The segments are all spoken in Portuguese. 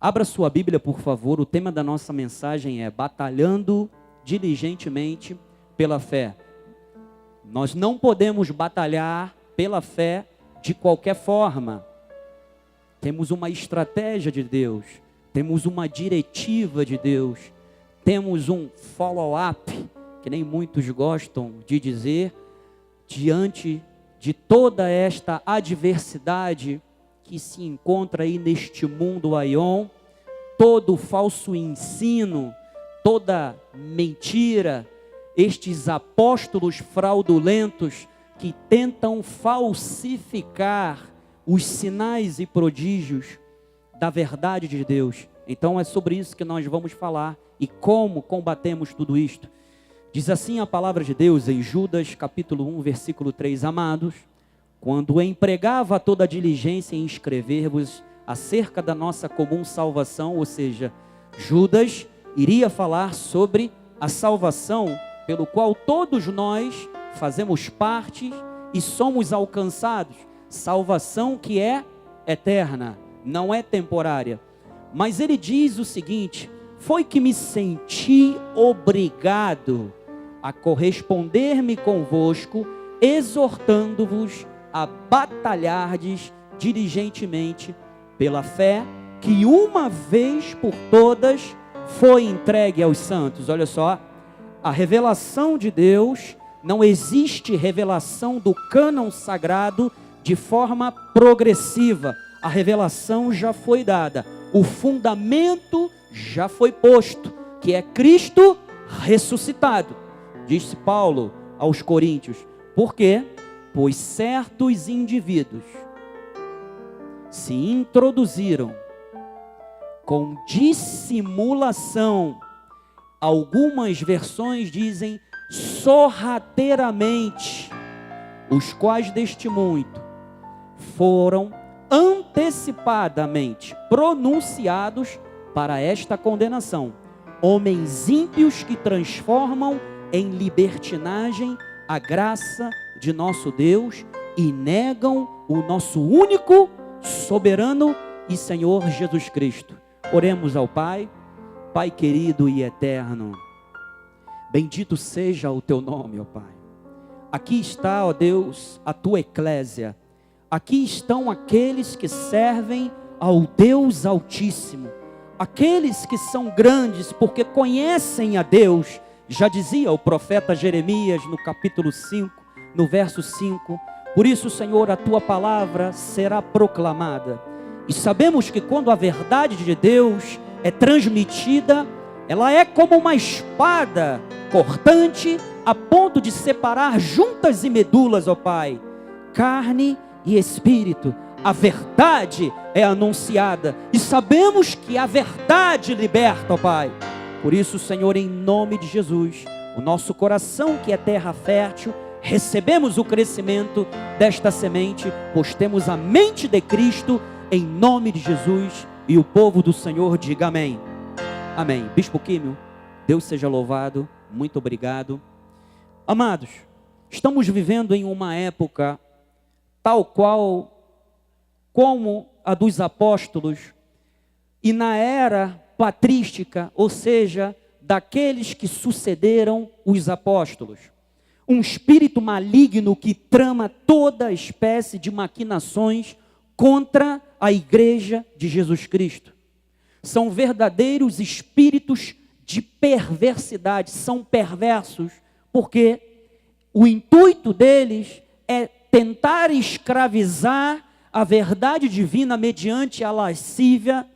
Abra sua Bíblia, por favor. O tema da nossa mensagem é batalhando diligentemente pela fé. Nós não podemos batalhar pela fé de qualquer forma. Temos uma estratégia de Deus, temos uma diretiva de Deus, temos um follow-up, que nem muitos gostam de dizer, diante de toda esta adversidade que se encontra aí neste mundo aion, todo falso ensino, toda mentira, estes apóstolos fraudulentos que tentam falsificar os sinais e prodígios da verdade de Deus. Então é sobre isso que nós vamos falar e como combatemos tudo isto. Diz assim a palavra de Deus em Judas capítulo 1, versículo 3, amados, quando empregava toda a diligência em escrever-vos acerca da nossa comum salvação, ou seja, Judas iria falar sobre a salvação pelo qual todos nós fazemos parte e somos alcançados, salvação que é eterna, não é temporária. Mas ele diz o seguinte: foi que me senti obrigado a corresponder-me convosco, exortando-vos a batalhardes diligentemente pela fé que uma vez por todas foi entregue aos santos. Olha só, a revelação de Deus, não existe revelação do cânon sagrado de forma progressiva. A revelação já foi dada, o fundamento já foi posto, que é Cristo ressuscitado. Disse Paulo aos Coríntios, por quê? Pois certos indivíduos se introduziram com dissimulação, algumas versões dizem sorrateiramente, os quais deste muito foram antecipadamente pronunciados para esta condenação, homens ímpios que transformam em libertinagem a graça de nosso Deus e negam o nosso único, soberano e Senhor Jesus Cristo. Oremos ao Pai. Pai querido e eterno, bendito seja o teu nome, ó Pai. Aqui está, ó Deus, a tua eclésia. Aqui estão aqueles que servem ao Deus Altíssimo, aqueles que são grandes porque conhecem a Deus. Já dizia o profeta Jeremias no capítulo 5, no verso 5, por isso, Senhor, a tua palavra será proclamada. E sabemos que quando a verdade de Deus é transmitida, ela é como uma espada cortante, a ponto de separar juntas e medulas, ó Pai, carne e espírito. A verdade é anunciada, e sabemos que a verdade liberta, ó Pai. Por isso, Senhor, em nome de Jesus, o nosso coração que é terra fértil, recebemos o crescimento desta semente, pois temos a mente de Cristo, em nome de Jesus, e o povo do Senhor diga amém. Amém. Bispo Químio, Deus seja louvado, muito obrigado. Amados, estamos vivendo em uma época tal qual como a dos apóstolos, e na era patrística, ou seja, daqueles que sucederam os apóstolos. Um espírito maligno que trama toda espécie de maquinações contra a igreja de Jesus Cristo. São verdadeiros espíritos de perversidade, são perversos, porque o intuito deles é tentar escravizar a verdade divina mediante a lascívia,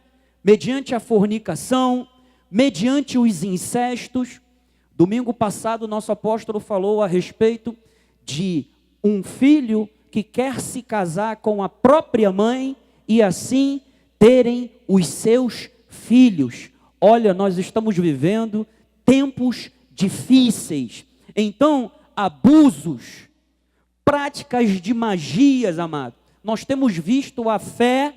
mediante a fornicação, mediante os incestos. Domingo passado, nosso apóstolo falou a respeito de um filho que quer se casar com a própria mãe e assim terem os seus filhos. Olha, nós estamos vivendo tempos difíceis. Então, abusos, práticas de magias, amado. Nós temos visto a fé,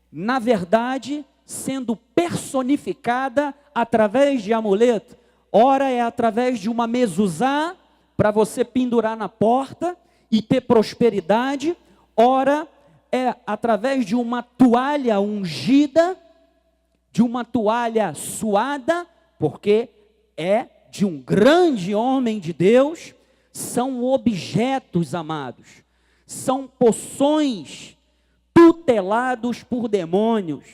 na verdade, sendo personificada através de amuleto. Ora é através de uma mezuzá para você pendurar na porta e ter prosperidade. Ora é através de uma toalha ungida de uma toalha suada, porque é de um grande homem de Deus, são objetos, amados, são poções tutelados por demônios,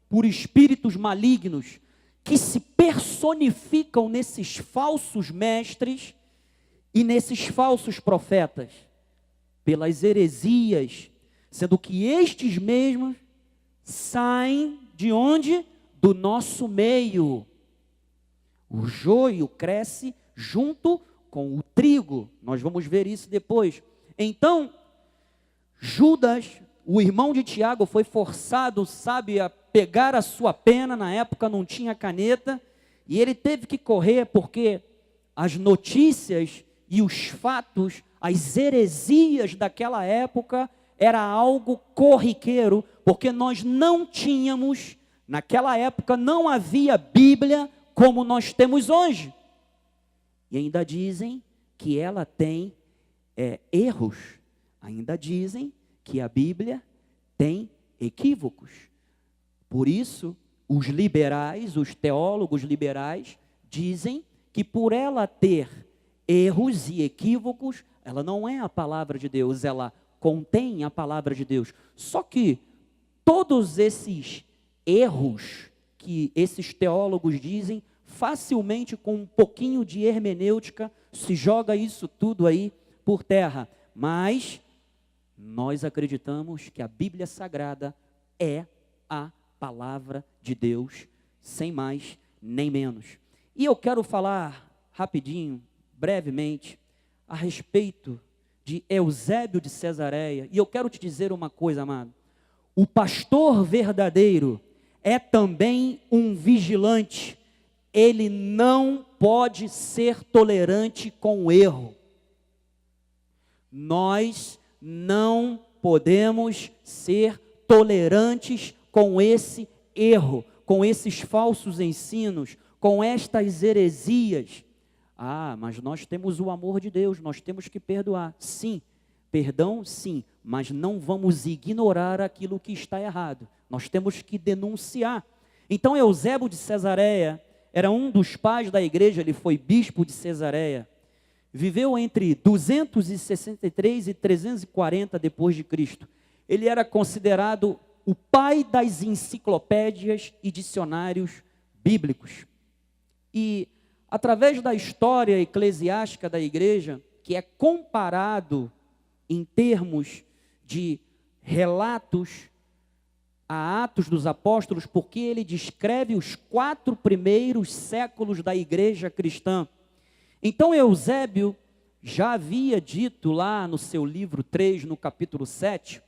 por espíritos malignos, que se personificam nesses falsos mestres e nesses falsos profetas, pelas heresias, sendo que estes mesmos saem de onde? Do nosso meio. O joio cresce junto com o trigo. Nós vamos ver isso depois. Então, Judas, o irmão de Tiago, foi forçado, sabe, a pegar a sua pena. Na época não tinha caneta, e ele teve que correr, porque as notícias e os fatos, as heresias daquela época, era algo corriqueiro, porque nós não tínhamos, naquela época não havia Bíblia como nós temos hoje. E ainda dizem que ela tem erros, ainda dizem que a Bíblia tem equívocos. Por isso, os liberais, os teólogos liberais, dizem que por ela ter erros e equívocos, ela não é a palavra de Deus, ela contém a palavra de Deus. Só que todos esses erros que esses teólogos dizem, facilmente com um pouquinho de hermenêutica, se joga isso tudo aí por terra. Mas nós acreditamos que a Bíblia Sagrada é a palavra de Deus, sem mais nem menos. E eu quero falar rapidinho, brevemente, a respeito de Eusébio de Cesareia. E eu quero te dizer uma coisa, amado. O pastor verdadeiro é também um vigilante. Ele não pode ser tolerante com o erro. Nós não podemos ser tolerantes com esse erro, com esses falsos ensinos, com estas heresias. Ah, mas nós temos o amor de Deus, nós temos que perdoar. Sim, perdão, sim, mas não vamos ignorar aquilo que está errado. Nós temos que denunciar. Então, Eusébio de Cesareia era um dos pais da igreja, ele foi bispo de Cesareia. Viveu entre 263 e 340 depois de Cristo. Ele era considerado o pai das enciclopédias e dicionários bíblicos. E através da história eclesiástica da igreja, que é comparado em termos de relatos a Atos dos Apóstolos, porque ele descreve os 4 primeiros séculos da igreja cristã. Então Eusébio já havia dito lá no seu livro 3, no capítulo 7,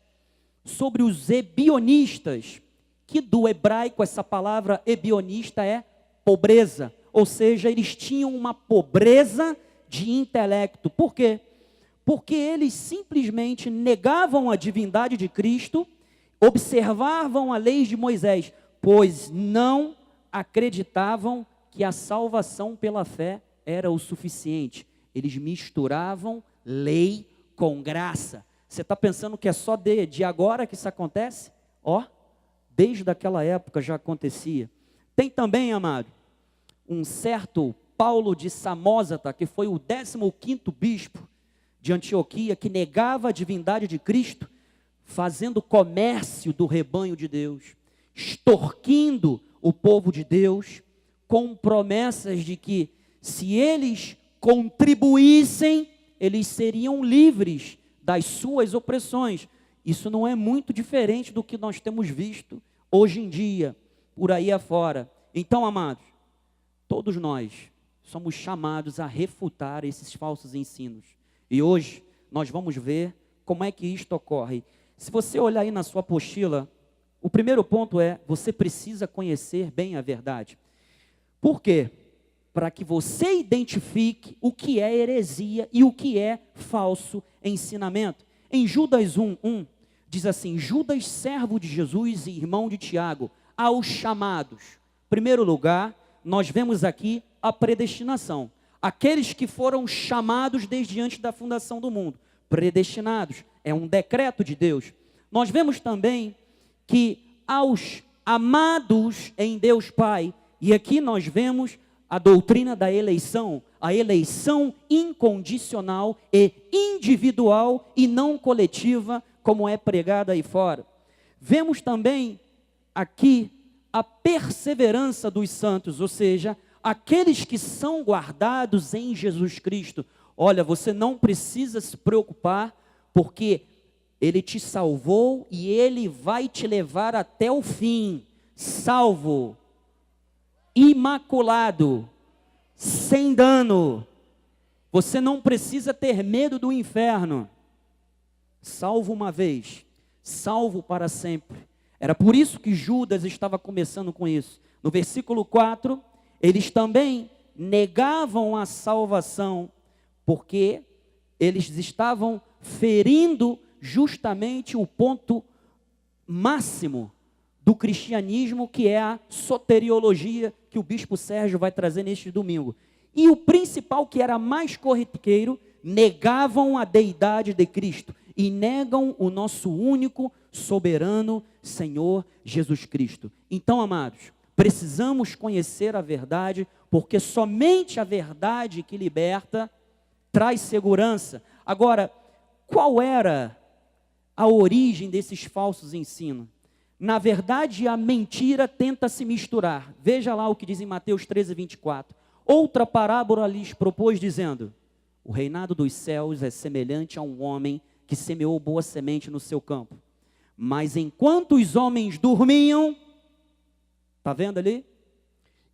sobre os ebionistas, que do hebraico essa palavra ebionista é pobreza, ou seja, eles tinham uma pobreza de intelecto. Por quê? Porque eles simplesmente negavam a divindade de Cristo, observavam a lei de Moisés, pois não acreditavam que a salvação pela fé era o suficiente. Eles misturavam lei com graça. Você está pensando que é só de agora que isso acontece? Ó, desde aquela época já acontecia. Tem também, amado, um certo Paulo de Samósata, que foi o 15º bispo de Antioquia, que negava a divindade de Cristo, fazendo comércio do rebanho de Deus, extorquindo o povo de Deus, com promessas de que, se eles contribuíssem, eles seriam livres das suas opressões. Isso não é muito diferente do que nós temos visto hoje em dia, por aí afora. Então, amados, todos nós somos chamados a refutar esses falsos ensinos. E hoje nós vamos ver como é que isto ocorre. Se você olhar aí na sua apostila, o primeiro ponto é: você precisa conhecer bem a verdade. Por quê? Para que você identifique o que é heresia e o que é falso ensinamento. Em Judas 1:1, diz assim: Judas, servo de Jesus e irmão de Tiago, aos chamados. Em primeiro lugar, nós vemos aqui a predestinação. Aqueles que foram chamados desde antes da fundação do mundo. Predestinados, é um decreto de Deus. Nós vemos também que aos amados em Deus Pai. E aqui nós vemos a doutrina da eleição, a eleição incondicional e individual e não coletiva, como é pregada aí fora. Vemos também aqui a perseverança dos santos, ou seja, aqueles que são guardados em Jesus Cristo. Olha, você não precisa se preocupar, porque Ele te salvou e Ele vai te levar até o fim, salvo, imaculado, sem dano. Você não precisa ter medo do inferno. Salvo uma vez, salvo para sempre. Era por isso que Judas estava começando com isso. No versículo 4, eles também negavam a salvação, porque eles estavam ferindo justamente o ponto máximo do cristianismo, que é a soteriologia, que o bispo Sérgio vai trazer neste domingo. E o principal, que era mais corriqueiro, negavam a deidade de Cristo e negam o nosso único, soberano Senhor Jesus Cristo. Então, amados, precisamos conhecer a verdade, porque somente a verdade que liberta traz segurança. Agora, qual era a origem desses falsos ensinos? Na verdade, a mentira tenta se misturar. Veja lá o que diz em Mateus 13, 24. Outra parábola lhes propôs, dizendo: o reinado dos céus é semelhante a um homem que semeou boa semente no seu campo. Mas enquanto os homens dormiam, está vendo ali?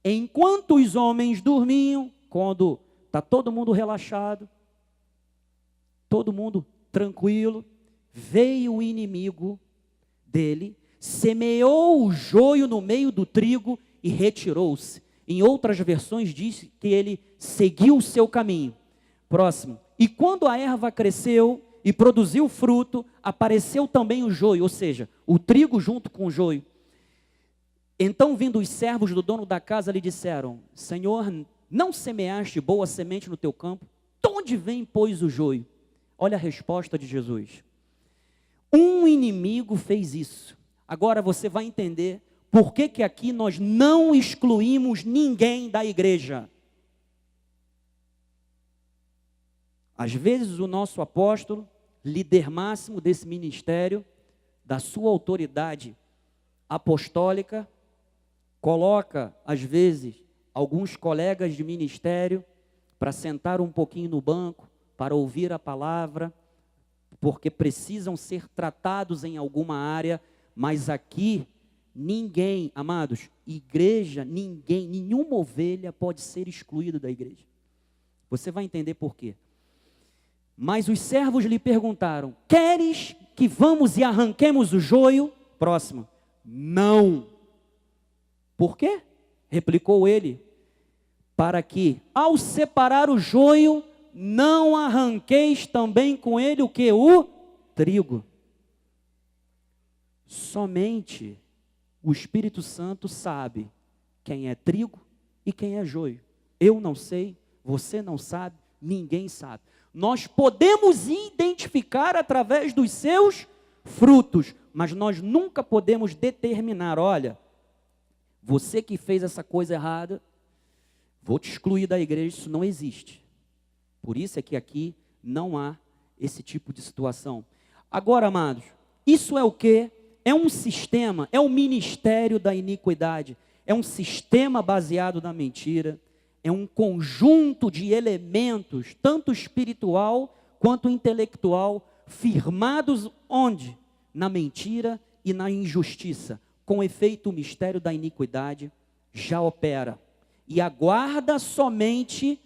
Enquanto os homens dormiam, quando está todo mundo relaxado, todo mundo tranquilo, veio o inimigo dele, semeou o joio no meio do trigo e retirou-se. Em outras versões diz que ele seguiu o seu caminho. Próximo. E quando a erva cresceu e produziu fruto, apareceu também o joio, ou seja, o trigo junto com o joio. Então, vindo os servos do dono da casa, lhe disseram: Senhor, não semeaste boa semente no teu campo? De onde vem, pois, o joio? Olha a resposta de Jesus. Um inimigo fez isso. Agora você vai entender por que aqui nós não excluímos ninguém da igreja. Às vezes o nosso apóstolo, líder máximo desse ministério, da sua autoridade apostólica, coloca às vezes alguns colegas de ministério para sentar um pouquinho no banco, para ouvir a palavra, porque precisam ser tratados em alguma área, mas aqui ninguém, amados, igreja, ninguém, nenhuma ovelha pode ser excluída da igreja. Você vai entender por quê. Mas os servos lhe perguntaram: queres que vamos e arranquemos o joio? Próximo. Não. Por quê? Replicou ele: para que, ao separar o joio, não arranqueis também com ele o que? O trigo. Somente o Espírito Santo sabe quem é trigo e quem é joio. Eu não sei, você não sabe, ninguém sabe. Nós podemos identificar através dos seus frutos, mas nós nunca podemos determinar: olha, você que fez essa coisa errada, vou te excluir da igreja. Isso não existe. Por isso é que aqui não há esse tipo de situação. Agora, amados, isso é o quê? É um sistema, é um ministério da iniquidade, é um sistema baseado na mentira, é um conjunto de elementos, tanto espiritual quanto intelectual, firmados onde? Na mentira e na injustiça. Com efeito, o mistério da iniquidade já opera e aguarda somente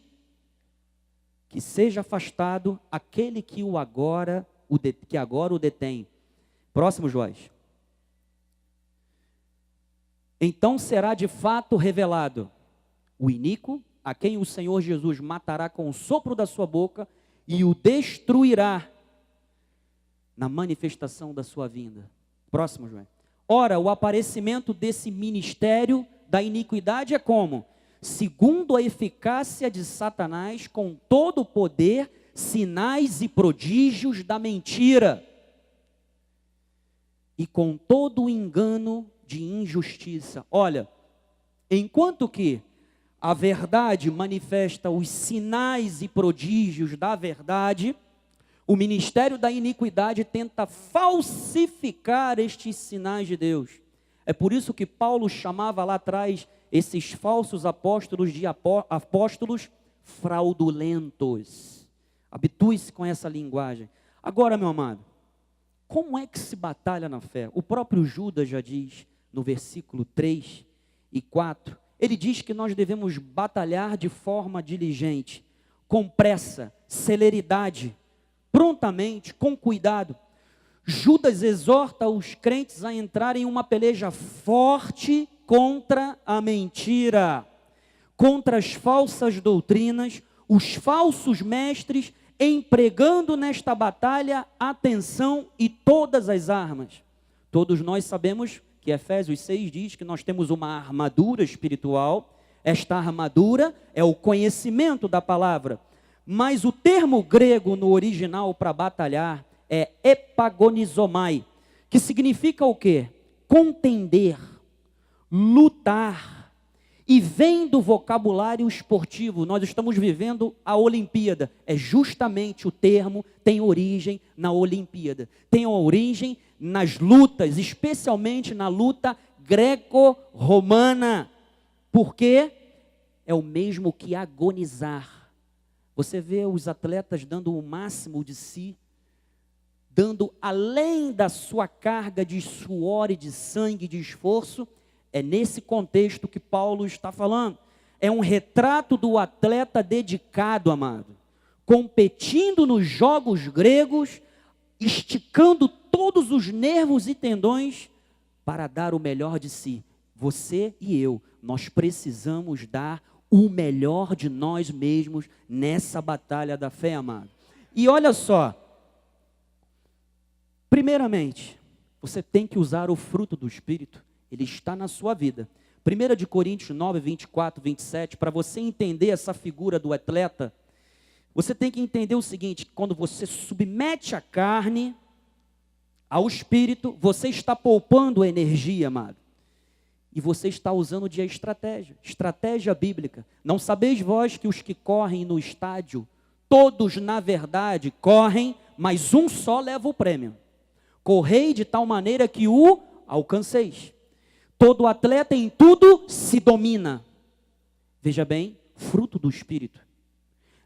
que seja afastado aquele que agora o detém. Próximo, Joás. Então será de fato revelado o iníquo, a quem o Senhor Jesus matará com o sopro da sua boca e o destruirá na manifestação da sua vinda. Próximo, João. Ora, o aparecimento desse ministério da iniquidade é como? Segundo a eficácia de Satanás, com todo o poder, sinais e prodígios da mentira, e com todo o engano de injustiça. Olha, enquanto que a verdade manifesta os sinais e prodígios da verdade, o ministério da iniquidade tenta falsificar estes sinais de Deus. É por isso que Paulo chamava lá atrás esses falsos apóstolos de apóstolos fraudulentos. Habitue-se com essa linguagem. Agora, meu amado, como é que se batalha na fé? O próprio Judas já diz no versículo 3 e 4, ele diz que nós devemos batalhar de forma diligente, com pressa, celeridade, prontamente, com cuidado. Judas exorta os crentes a entrarem em uma peleja forte contra a mentira, contra as falsas doutrinas, os falsos mestres, empregando nesta batalha atenção e todas as armas. Todos nós sabemos que Efésios 6 diz que nós temos uma armadura espiritual. Esta armadura é o conhecimento da palavra. Mas o termo grego no original para batalhar é epagonizomai, que significa o quê? Contender, lutar. E vem do vocabulário esportivo. Nós estamos vivendo a Olimpíada. É justamente o termo, tem origem na Olimpíada. Tem origem nas lutas, especialmente na luta greco-romana. Porque é o mesmo que agonizar. Você vê os atletas dando o máximo de si, dando além da sua carga de suor e de sangue, de esforço. É nesse contexto que Paulo está falando. É um retrato do atleta dedicado, amado, competindo nos jogos gregos, esticando todos os nervos e tendões para dar o melhor de si. Você e eu, nós precisamos dar o melhor de nós mesmos nessa batalha da fé, amado. E olha só, primeiramente, você tem que usar o fruto do Espírito. Ele está na sua vida. 1 Coríntios 9, 24, 27, para você entender essa figura do atleta, você tem que entender o seguinte: quando você submete a carne ao Espírito, você está poupando energia, amado. E você está usando de estratégia bíblica. Não sabeis vós que os que correm no estádio, todos na verdade correm, mas um só leva o prêmio. Correi de tal maneira que o alcanceis. Todo atleta em tudo se domina. Veja bem, fruto do Espírito.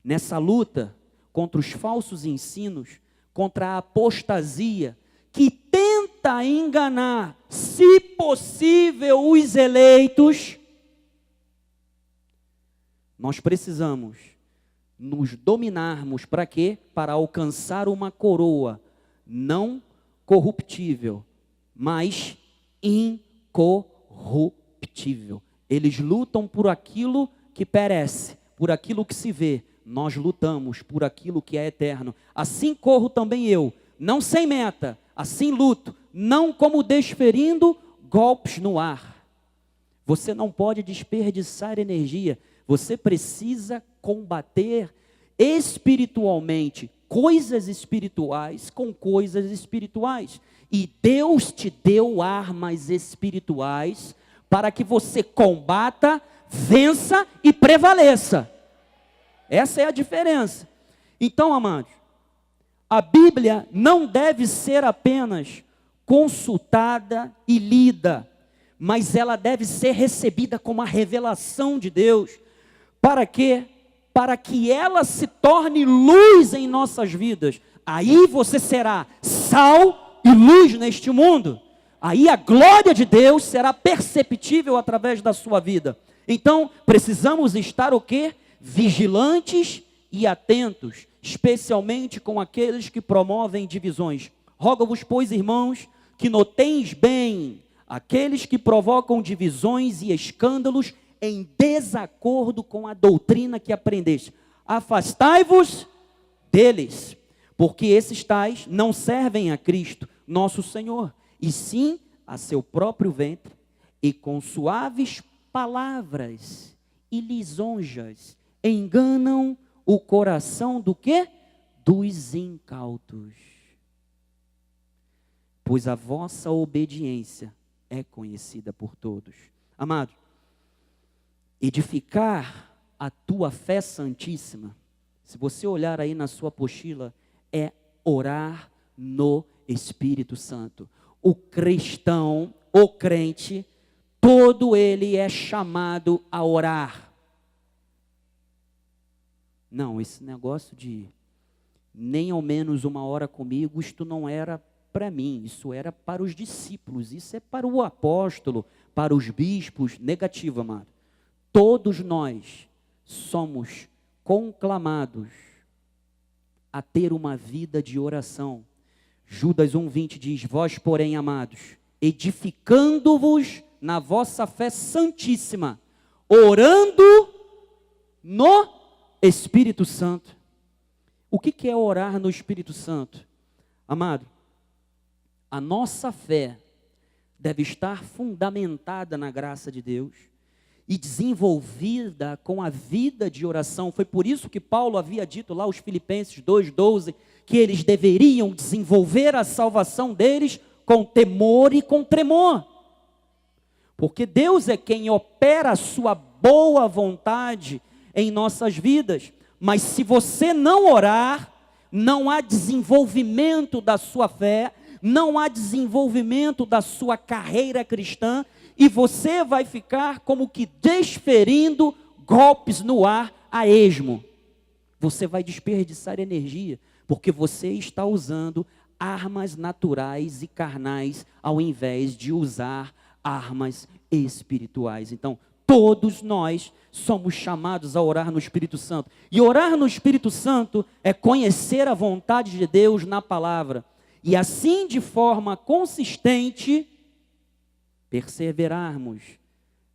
Nessa luta contra os falsos ensinos, contra a apostasia, que tenta enganar, se possível, os eleitos, nós precisamos nos dominarmos para quê? Para alcançar uma coroa não corruptível, mas incorruptível. Eles lutam por aquilo que perece, por aquilo que se vê. Nós lutamos por aquilo que é eterno. Assim corro também eu, não sem meta, assim luto, não como desferindo golpes no ar. Você não pode desperdiçar energia. Você precisa combater espiritualmente coisas espirituais com coisas espirituais. E Deus te deu armas espirituais para que você combata, vença e prevaleça. Essa é a diferença. Então, amados, a Bíblia não deve ser apenas consultada e lida, mas ela deve ser recebida como a revelação de Deus. Para quê? Para que ela se torne luz em nossas vidas. Aí você será sal e luz neste mundo. Aí a glória de Deus será perceptível através da sua vida. Então, precisamos estar o quê? Vigilantes e atentos, especialmente com aqueles que promovem divisões. Rogo-vos, pois, irmãos, que noteis bem aqueles que provocam divisões e escândalos em desacordo com a doutrina que aprendeste. Afastai-vos deles, porque esses tais não servem a Cristo, nosso Senhor, e sim a seu próprio ventre, e com suaves palavras e lisonjas enganam o coração do quê? Dos incautos. Pois a vossa obediência é conhecida por todos. Amado, edificar a tua fé santíssima, se você olhar aí na sua apostila, é orar no Espírito Santo. O cristão, o crente, todo ele é chamado a orar. Não, esse negócio de nem ao menos 1 hora comigo, isto não era para mim, isso era para os discípulos, isso é para o apóstolo, para os bispos. Negativo, amado. Todos nós somos conclamados a ter uma vida de oração. Judas 1:20 diz: vós, porém, amados, edificando-vos na vossa fé santíssima, orando no Espírito Santo. O que é orar no Espírito Santo? Amado, a nossa fé deve estar fundamentada na graça de Deus e desenvolvida com a vida de oração. Foi por isso que Paulo havia dito lá aos Filipenses 2:12, que eles deveriam desenvolver a salvação deles com temor e com tremor. Porque Deus é quem opera a sua boa vontade em nossas vidas. Mas se você não orar, não há desenvolvimento da sua fé, não há desenvolvimento da sua carreira cristã, e você vai ficar como que desferindo golpes no ar a esmo. Você vai desperdiçar energia, porque você está usando armas naturais e carnais, ao invés de usar armas espirituais. Então, todos nós somos chamados a orar no Espírito Santo. E orar no Espírito Santo é conhecer a vontade de Deus na palavra. E assim, de forma consistente, perseverarmos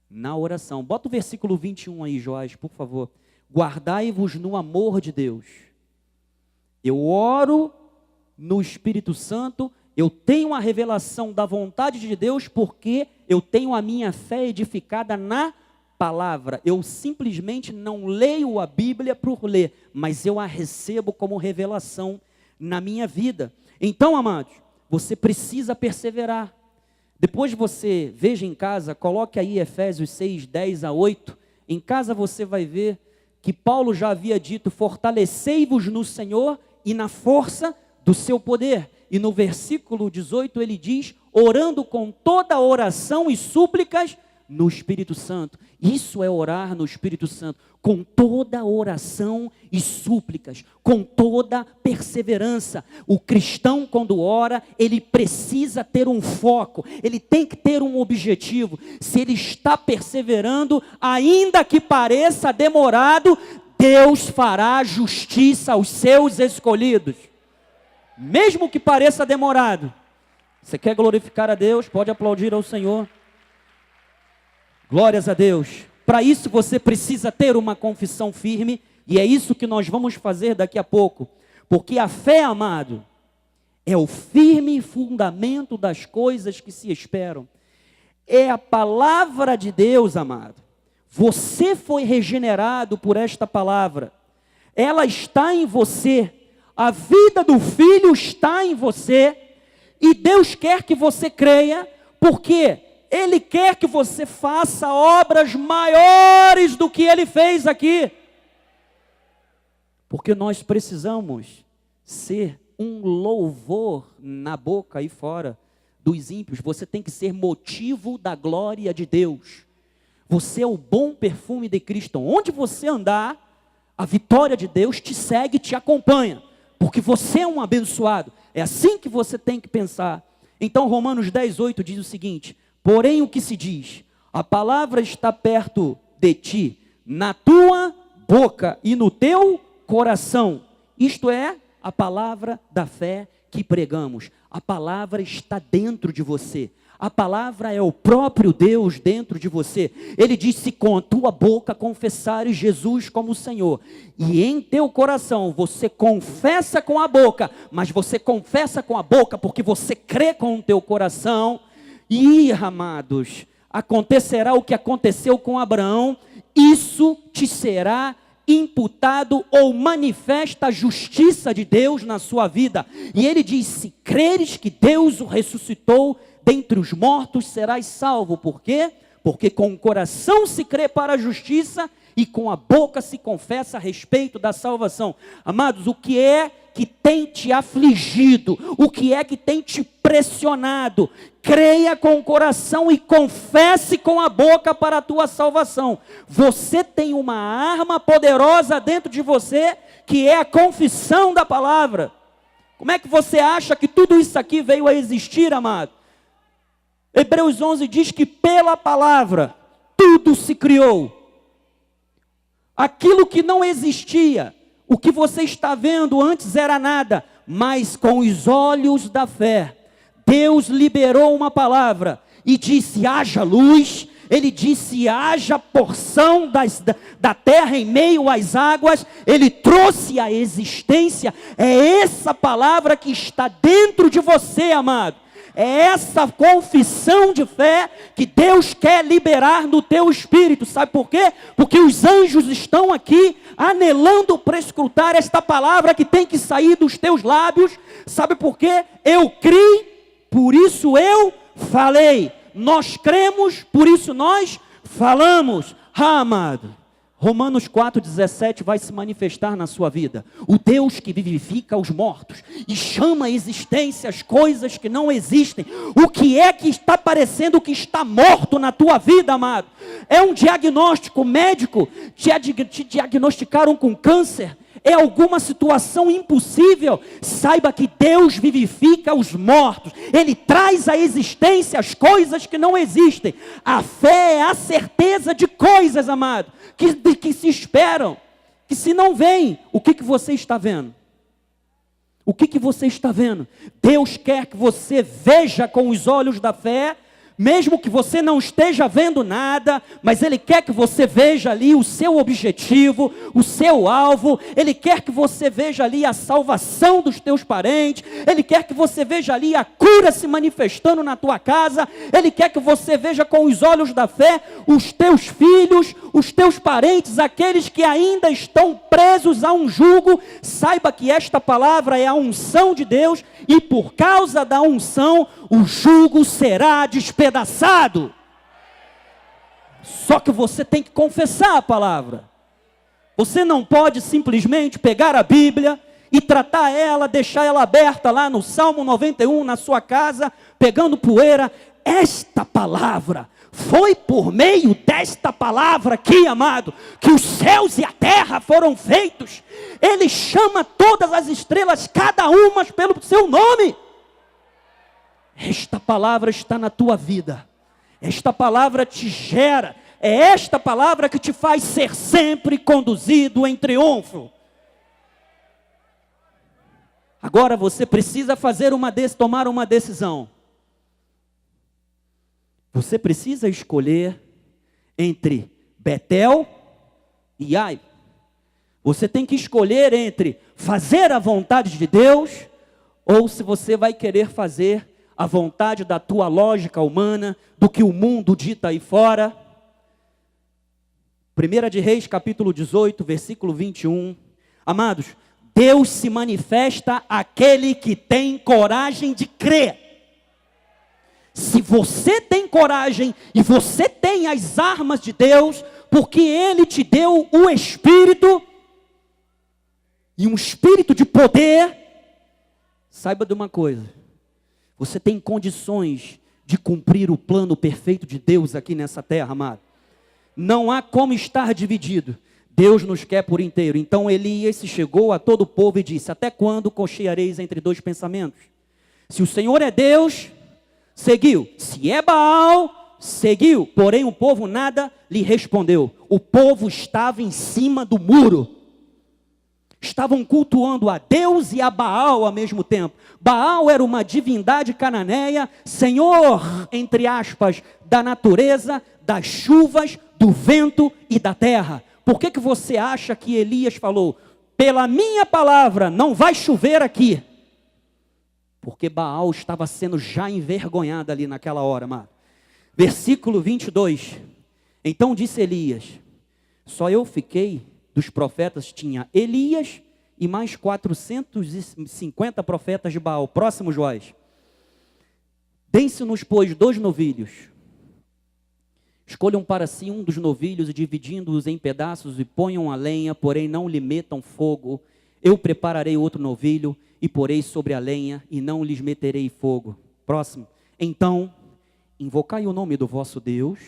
na oração. Bota o versículo 21 aí, Joás, por favor. Guardai-vos no amor de Deus. Eu oro no Espírito Santo, eu tenho a revelação da vontade de Deus, porque eu tenho a minha fé edificada na palavra. Eu simplesmente não leio a Bíblia por ler, mas eu a recebo como revelação na minha vida. Então, amados, você precisa perseverar. Depois você veja em casa, coloque aí Efésios 6, 10 a 8. Em casa você vai ver que Paulo já havia dito: fortalecei-vos no Senhor e na força do seu poder. E no versículo 18 ele diz: orando com toda oração e súplicas no Espírito Santo. Isso é orar no Espírito Santo, com toda oração e súplicas, com toda perseverança. O cristão, quando ora, ele precisa ter um foco, ele tem que ter um objetivo. Se ele está perseverando, ainda que pareça demorado, Deus fará justiça aos seus escolhidos. Mesmo que pareça demorado. Você quer glorificar a Deus? Pode aplaudir ao Senhor. Glórias a Deus. Para isso você precisa ter uma confissão firme, e é isso que nós vamos fazer daqui a pouco. Porque a fé, amado, é o firme fundamento das coisas que se esperam. É a palavra de Deus, amado. Você foi regenerado por esta palavra. Ela está em você. A vida do Filho está em você. E Deus quer que você creia, porque Ele quer que você faça obras maiores do que Ele fez aqui. Porque nós precisamos ser um louvor na boca e fora dos ímpios. Você tem que ser motivo da glória de Deus. Você é o bom perfume de Cristo. Onde você andar, a vitória de Deus te segue, te acompanha. Porque você é um abençoado. É assim que você tem que pensar. Então Romanos 10:8 diz o seguinte: porém o que se diz, a palavra está perto de ti, na tua boca e no teu coração. Isto é a palavra da fé que pregamos. A palavra está dentro de você. A palavra é o próprio Deus dentro de você. Ele diz: se com a tua boca confessares Jesus como Senhor, e em teu coração você confessa com a boca, mas você confessa com a boca porque você crê com o teu coração, e, amados, acontecerá o que aconteceu com Abraão, isso te será imputado ou manifesta a justiça de Deus na sua vida. E ele diz: se creres que Deus o ressuscitou dentre os mortos serás salvo. Por quê? Porque com o coração se crê para a justiça e com a boca se confessa a respeito da salvação. Amados, o que é que tem te afligido? O que é que tem te pressionado? Creia com o coração e confesse com a boca para a tua salvação. Você tem uma arma poderosa dentro de você, que é a confissão da palavra. Como é que você acha que tudo isso aqui veio a existir, amado? Hebreus 11 diz que pela palavra tudo se criou. Aquilo que não existia, o que você está vendo antes era nada, mas com os olhos da fé, Deus liberou uma palavra e disse: haja luz. Ele disse: haja porção da terra em meio às águas. Ele trouxe a existência. É essa palavra que está dentro de você, amado. É essa confissão de fé que Deus quer liberar no teu espírito. Sabe por quê? Porque os anjos estão aqui anelando para escutar esta palavra que tem que sair dos teus lábios. Sabe por quê? Eu criei, por isso eu falei. Nós cremos, por isso nós falamos. Amado, Romanos 4,17 vai se manifestar na sua vida. O Deus que vivifica os mortos e chama à existência as coisas que não existem. O que é que está parecendo que está morto na tua vida, amado? É um diagnóstico médico? Te diagnosticaram com câncer? É alguma situação impossível? Saiba que Deus vivifica os mortos. Ele traz à existência as coisas que não existem. A fé é a certeza de coisas, amado, que se esperam, que se não vêm. O que você está vendo? O que você está vendo? Deus quer que você veja com os olhos da fé, mesmo que você não esteja vendo nada, mas Ele quer que você veja ali o seu objetivo, o seu alvo. Ele quer que você veja ali a salvação dos teus parentes. Ele quer que você veja ali a cura se manifestando na tua casa. Ele quer que você veja com os olhos da fé os teus filhos, os teus parentes, aqueles que ainda estão presos a um jugo. Saiba que esta palavra é a unção de Deus, e por causa da unção, o jugo será despedaçado. Só que você tem que confessar a palavra. Você não pode simplesmente pegar a Bíblia e tratar ela, deixar ela aberta lá no Salmo 91 na sua casa, pegando poeira. Esta palavra, foi por meio desta palavra aqui, amado, que os céus e a terra foram feitos. Ele chama todas as estrelas, cada uma pelo seu nome. Esta palavra está na tua vida. Esta palavra te gera. É esta palavra que te faz ser sempre conduzido em triunfo. Agora você precisa tomar uma decisão. Você precisa escolher entre Betel e Ai. Você tem que escolher entre fazer a vontade de Deus, ou se você vai querer fazer a vontade da tua lógica humana, do que o mundo dita aí fora. 1 de Reis, capítulo 18, versículo 21. Amados, Deus se manifesta àquele que tem coragem de crer. Se você tem coragem e você tem as armas de Deus, porque Ele te deu o Espírito, e um espírito de poder, saiba de uma coisa: você tem condições de cumprir o plano perfeito de Deus aqui nessa terra, amado. Não há como estar dividido. Deus nos quer por inteiro. Então Elias se chegou a todo o povo e disse: até quando cocheareis entre dois pensamentos? Se o Senhor é Deus, seguiu. Se é Baal, seguiu. Porém o povo nada lhe respondeu. O povo estava em cima do muro. Estavam cultuando a Deus e a Baal ao mesmo tempo. Baal era uma divindade cananeia, senhor, entre aspas, da natureza, das chuvas, do vento e da terra. Por que você acha que Elias falou: pela minha palavra não vai chover aqui? Porque Baal estava sendo já envergonhado ali naquela hora, amado. Versículo 22. Então disse Elias: só eu fiquei. Dos profetas tinha Elias e mais 450 profetas de Baal. Próximo, Joás. Deem-se-nos, pois, 2 novilhos. Escolham para si um dos novilhos e dividindo-os em pedaços e ponham a lenha, porém não lhe metam fogo. Eu prepararei outro novilho e porei sobre a lenha e não lhes meterei fogo. Próximo. Então, invocai o nome do vosso Deus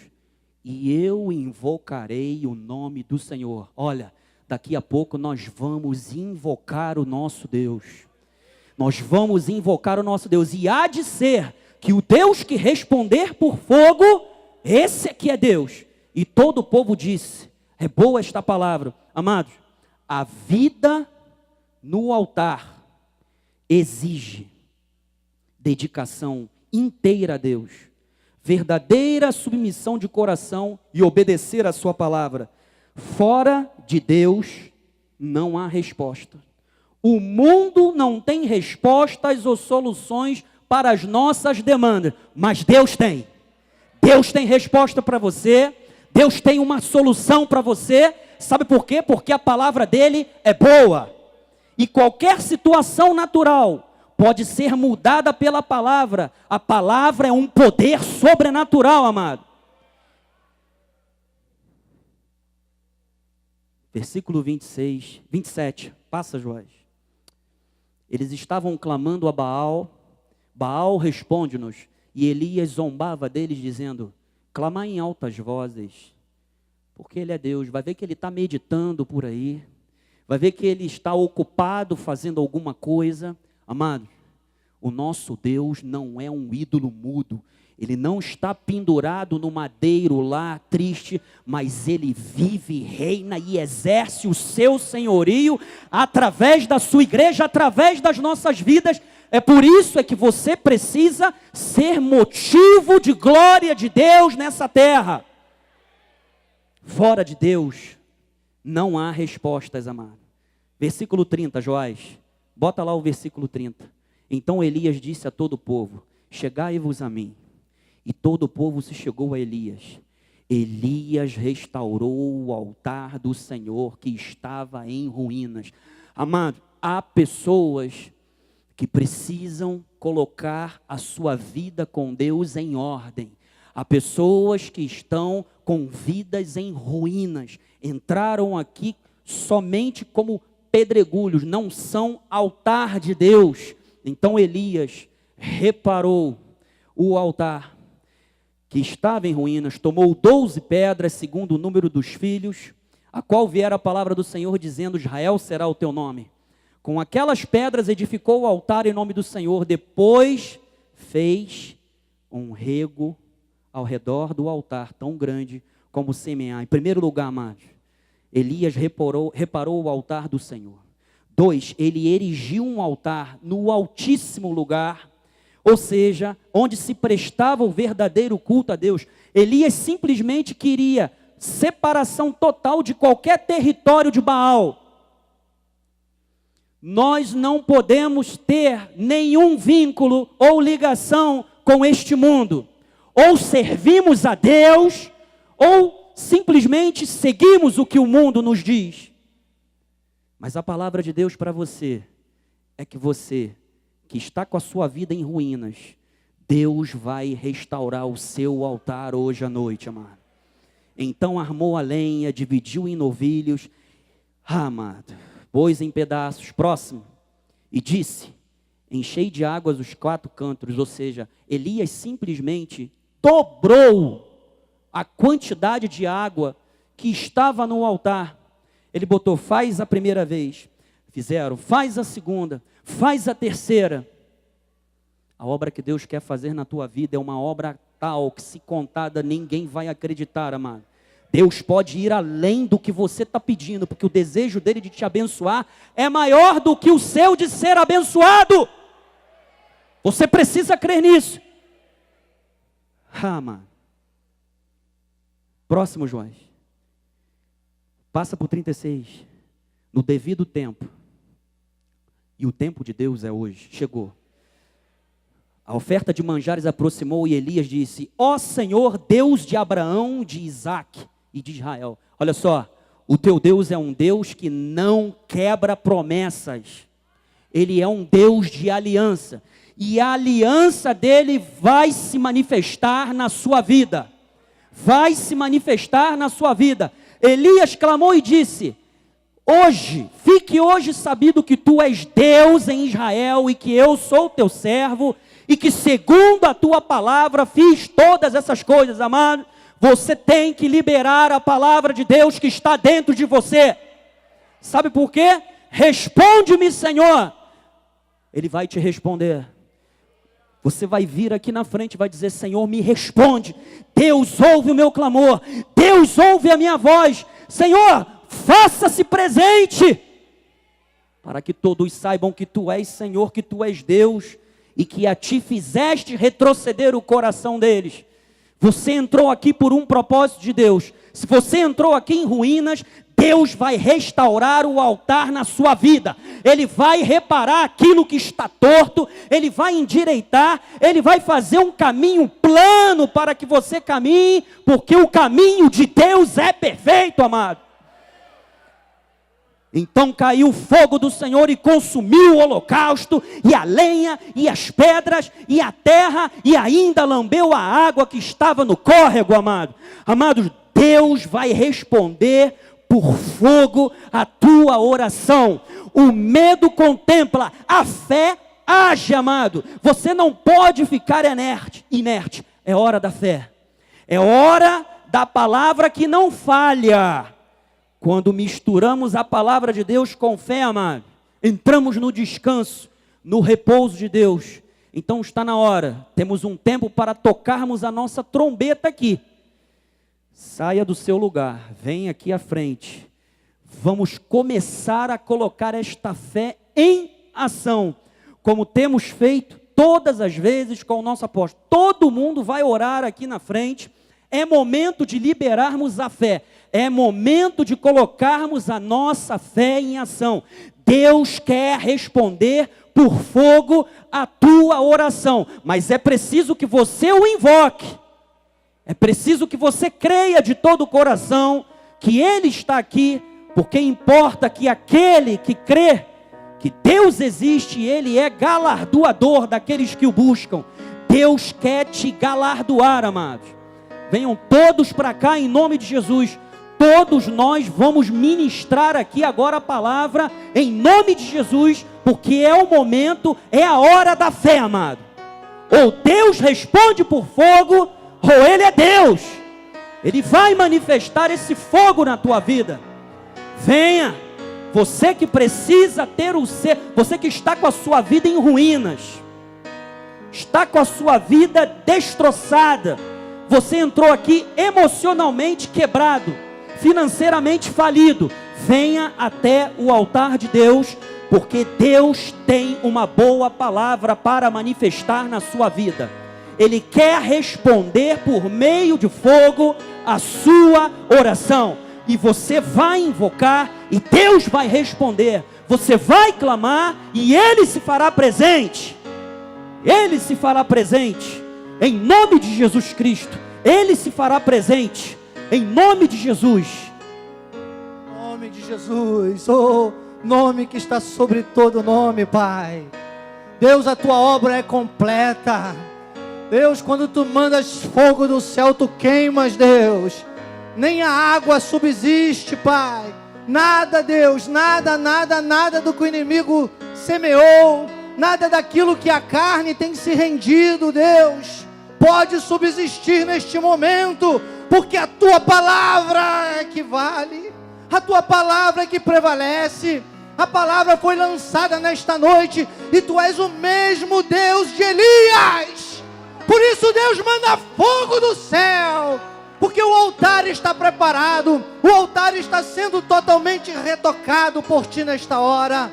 e eu invocarei o nome do Senhor. Olha, daqui a pouco nós vamos invocar o nosso Deus. Nós vamos invocar o nosso Deus. E há de ser que o Deus que responder por fogo, esse aqui é Deus. E todo o povo disse, é boa esta palavra. Amados, a vida no altar exige dedicação inteira a Deus, verdadeira submissão de coração e obedecer a sua palavra. Fora de Deus não há resposta. O mundo não tem respostas ou soluções para as nossas demandas, mas Deus tem. Deus tem resposta para você, Deus tem uma solução para você. Sabe por quê? Porque a palavra dele é boa. E qualquer situação natural pode ser mudada pela palavra. A palavra é um poder sobrenatural, amado. Versículo 27, passa, Joás. Eles estavam clamando a Baal, Baal responde-nos, e Elias zombava deles dizendo, clamai em altas vozes, porque ele é Deus. Vai ver que ele está meditando por aí, vai ver que ele está ocupado fazendo alguma coisa. Amado, o nosso Deus não é um ídolo mudo, ele não está pendurado no madeiro lá, triste, mas ele vive, reina e exerce o seu senhorio através da sua igreja, através das nossas vidas. É por isso que você precisa ser motivo de glória de Deus nessa terra. Fora de Deus não há respostas, amado. Versículo 30, Joás, bota lá o versículo 30. Então Elias disse a todo o povo, chegai-vos a mim. E todo o povo se chegou a Elias. Elias restaurou o altar do Senhor que estava em ruínas. Amado, há pessoas que precisam colocar a sua vida com Deus em ordem. Há pessoas que estão com vidas em ruínas. Entraram aqui somente como pedregulhos, não são altar de Deus. Então Elias reparou o altar que estava em ruínas, tomou 12 pedras, segundo o número dos filhos, a qual viera a palavra do Senhor, dizendo, Israel será o teu nome. Com aquelas pedras edificou o altar em nome do Senhor, depois fez um rego ao redor do altar, tão grande como semear. Em primeiro lugar, amados, Elias reparou o altar do Senhor. 2, ele erigiu um altar no altíssimo lugar, ou seja, onde se prestava o verdadeiro culto a Deus. Elias simplesmente queria separação total de qualquer território de Baal. Nós não podemos ter nenhum vínculo ou ligação com este mundo. Ou servimos a Deus, ou simplesmente seguimos o que o mundo nos diz. Mas a palavra de Deus para você é que você que está com a sua vida em ruínas, Deus vai restaurar o seu altar hoje à noite, amado. Então armou a lenha, dividiu em novilhos, amado, pôs em pedaços, próximo, e disse, enchei de águas os 4 cantos, ou seja, Elias simplesmente dobrou a quantidade de água que estava no altar. Ele botou, faz a primeira vez, fizeram, faz a segunda, faz a terceira. A obra que Deus quer fazer na tua vida é uma obra tal que, se contada, ninguém vai acreditar, amado. Deus pode ir além do que você está pedindo, porque o desejo dele de te abençoar é maior do que o seu de ser abençoado. Você precisa crer nisso. Amado. Próximo, Joás. Passa por 36. No devido tempo. E o tempo de Deus é hoje, chegou. A oferta de manjares aproximou e Elias disse, ó Senhor, Deus de Abraão, de Isaque e de Israel. Olha só, o teu Deus é um Deus que não quebra promessas. Ele é um Deus de aliança. e a aliança dele vai se manifestar na sua vida. Vai se manifestar na sua vida. Elias clamou e disse: fique hoje sabido que tu és Deus em Israel e que eu sou teu servo e que segundo a tua palavra fiz todas essas coisas. Amado, você tem que liberar a palavra de Deus que está dentro de você. Sabe por quê? Responde-me, Senhor. Ele vai te responder. Você vai vir aqui na frente e vai dizer: Senhor, me responde. Deus ouve o meu clamor. Deus ouve a minha voz. Senhor, faça-se presente, para que todos saibam que tu és Senhor, que tu és Deus, e que a ti fizeste retroceder o coração deles. Você entrou aqui por um propósito de Deus. Se você entrou aqui em ruínas, Deus vai restaurar o altar na sua vida. Ele vai reparar aquilo que está torto, Ele vai endireitar, Ele vai fazer um caminho plano para que você caminhe, porque o caminho de Deus é perfeito, amado. Então caiu o fogo do Senhor e consumiu o holocausto, e a lenha, e as pedras, e a terra, e ainda lambeu a água que estava no córrego, amado. Amados, Deus vai responder por fogo a tua oração. O medo contempla, a fé age, amado. Você não pode ficar inerte. É hora da fé. É hora da palavra que não falha. Quando misturamos a palavra de Deus com fé, amado, entramos no descanso, no repouso de Deus. Então está na hora, temos um tempo para tocarmos a nossa trombeta aqui. Saia do seu lugar, vem aqui à frente. Vamos começar a colocar esta fé em ação, como temos feito todas as vezes com o nosso apóstolo. Todo mundo vai orar aqui na frente. É momento de liberarmos a fé. É momento de colocarmos a nossa fé em ação. Deus quer responder por fogo a tua oração, mas é preciso que você o invoque. É preciso que você creia de todo o coração que Ele está aqui, porque importa que aquele que crê que Deus existe e Ele é galardoador daqueles que o buscam. Deus quer te galardoar, amados. Venham todos para cá em nome de Jesus. Todos nós vamos ministrar aqui agora a palavra em nome de Jesus, porque é o momento, é a hora da fé, amado. Ou Deus responde por fogo, ou Ele é Deus. Ele vai manifestar esse fogo na tua vida. Venha, você que precisa ter o ser, você que está com a sua vida em ruínas, está com a sua vida destroçada, você entrou aqui emocionalmente quebrado, financeiramente falido, venha até o altar de Deus, porque Deus tem uma boa palavra para manifestar na sua vida. Ele quer responder por meio de fogo a sua oração, e você vai invocar e Deus vai responder. Você vai clamar e Ele se fará presente. Ele se fará presente em nome de Jesus Cristo. Ele se fará presente em nome de Jesus. Nome de Jesus, oh nome que está sobre todo nome, Pai. Deus, a tua obra é completa. Deus, quando tu mandas fogo do céu, tu queimas, Deus. Nem a água subsiste, Pai. Nada, Deus, nada do que o inimigo semeou, nada daquilo que a carne tem se rendido, Deus, pode subsistir neste momento, porque a tua palavra é que vale, a tua palavra é que prevalece. A palavra foi lançada nesta noite, e tu és o mesmo Deus de Elias. Por isso Deus manda fogo do céu, porque o altar está preparado, o altar está sendo totalmente retocado por ti nesta hora,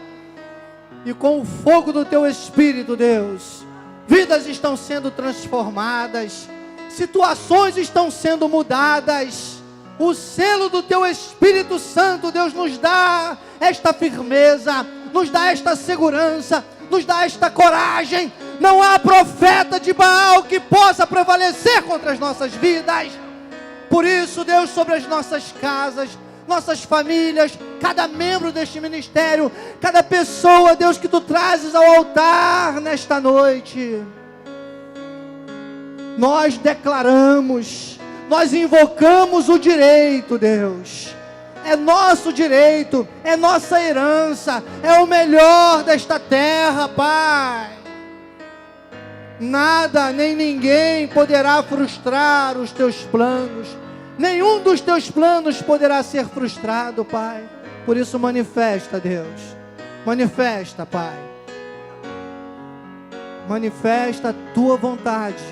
e com o fogo do teu Espírito, Deus, vidas estão sendo transformadas, situações estão sendo mudadas. O selo do teu Espírito Santo, Deus, nos dá esta firmeza, nos dá esta segurança, nos dá esta coragem. Não há profeta de Baal que possa prevalecer contra as nossas vidas. Por isso, Deus, sobre as nossas casas, nossas famílias, cada membro deste ministério, cada pessoa, Deus, que Tu trazes ao altar nesta noite. Nós declaramos, nós invocamos o direito, Deus. É nosso direito, é nossa herança, é o melhor desta terra, Pai. Nada nem ninguém poderá frustrar os Teus planos. Nenhum dos Teus planos poderá ser frustrado, Pai. Por isso manifesta, Deus. Manifesta, Pai. Manifesta a Tua vontade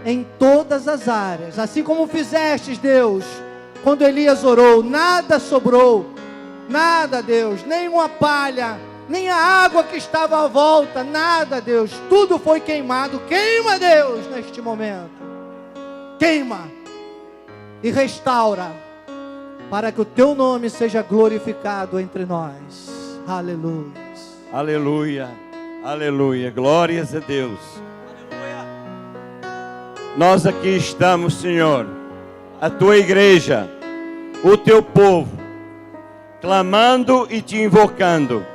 em todas as áreas. Assim como fizestes, Deus, quando Elias orou, nada sobrou, nada, Deus, nem uma palha, nem a água que estava à volta, nada, Deus, tudo foi queimado. Queima, Deus, neste momento, queima e restaura, para que o Teu nome seja glorificado entre nós. Aleluia. Aleluia, aleluia, glórias a Deus. Nós aqui estamos, Senhor, a Tua igreja, o Teu povo, clamando e Te invocando,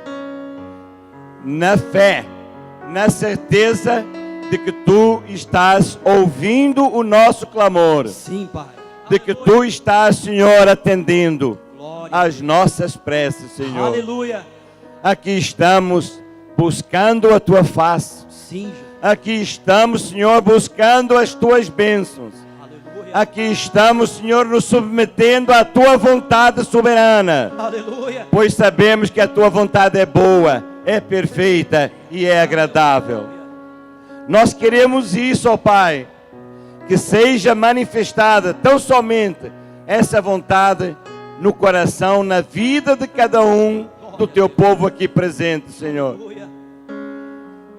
na fé, na certeza de que Tu estás ouvindo o nosso clamor. Sim, Pai. De que Tu estás, Senhor, atendendo Glória. às nossas preces, Senhor. Aleluia. Aqui estamos buscando a Tua face. Sim, Jesus. Aqui estamos, Senhor, buscando as Tuas bênçãos. Aleluia. Aqui estamos, Senhor, nos submetendo à Tua vontade soberana. Aleluia. Pois sabemos que a Tua vontade é boa, é perfeita e é agradável. Nós queremos isso, ó Pai, que seja manifestada tão somente essa vontade no coração, na vida de cada um do Teu povo aqui presente, Senhor. Aleluia.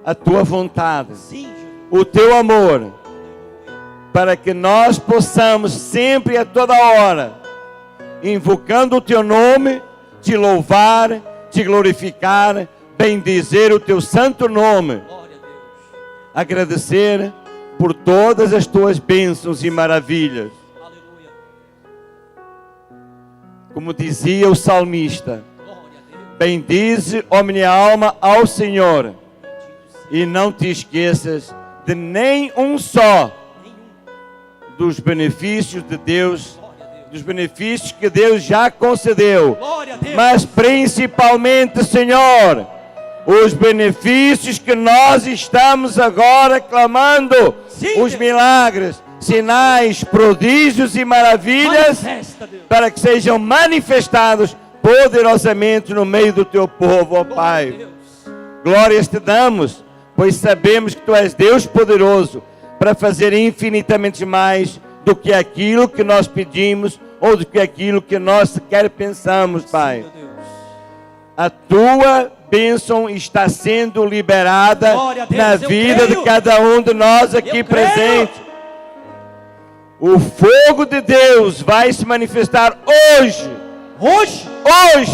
A Tua vontade, Sim, Jesus. o Teu amor, para que nós possamos sempre a toda hora, invocando o Teu nome, Te louvar, Te glorificar, bendizer o Teu santo nome, Glória a Deus. agradecer por todas as Tuas bênçãos e maravilhas. Aleluia. Como dizia o salmista, Glória a Deus. bendize, ó minha alma, ao Senhor, e não te esqueças de nem um só dos benefícios de Deus, Glória a Deus. dos benefícios que Deus já concedeu, Glória a Deus. mas principalmente, Senhor, os benefícios que nós estamos agora clamando, Sim, os Deus. milagres, sinais, prodígios e maravilhas, Manifesta, Deus. para que sejam manifestados poderosamente no meio do Teu povo, ó Glória a Pai. Deus. Glórias Te damos, pois sabemos que Tu és Deus poderoso para fazer infinitamente mais do que aquilo que nós pedimos ou do que aquilo que nós sequer pensamos, Pai. Sim, meu Deus. A Tua bênção está sendo liberada Glória a Deus, na eu vida creio. de cada um de nós aqui Eu creio. presente. O fogo de Deus vai se manifestar hoje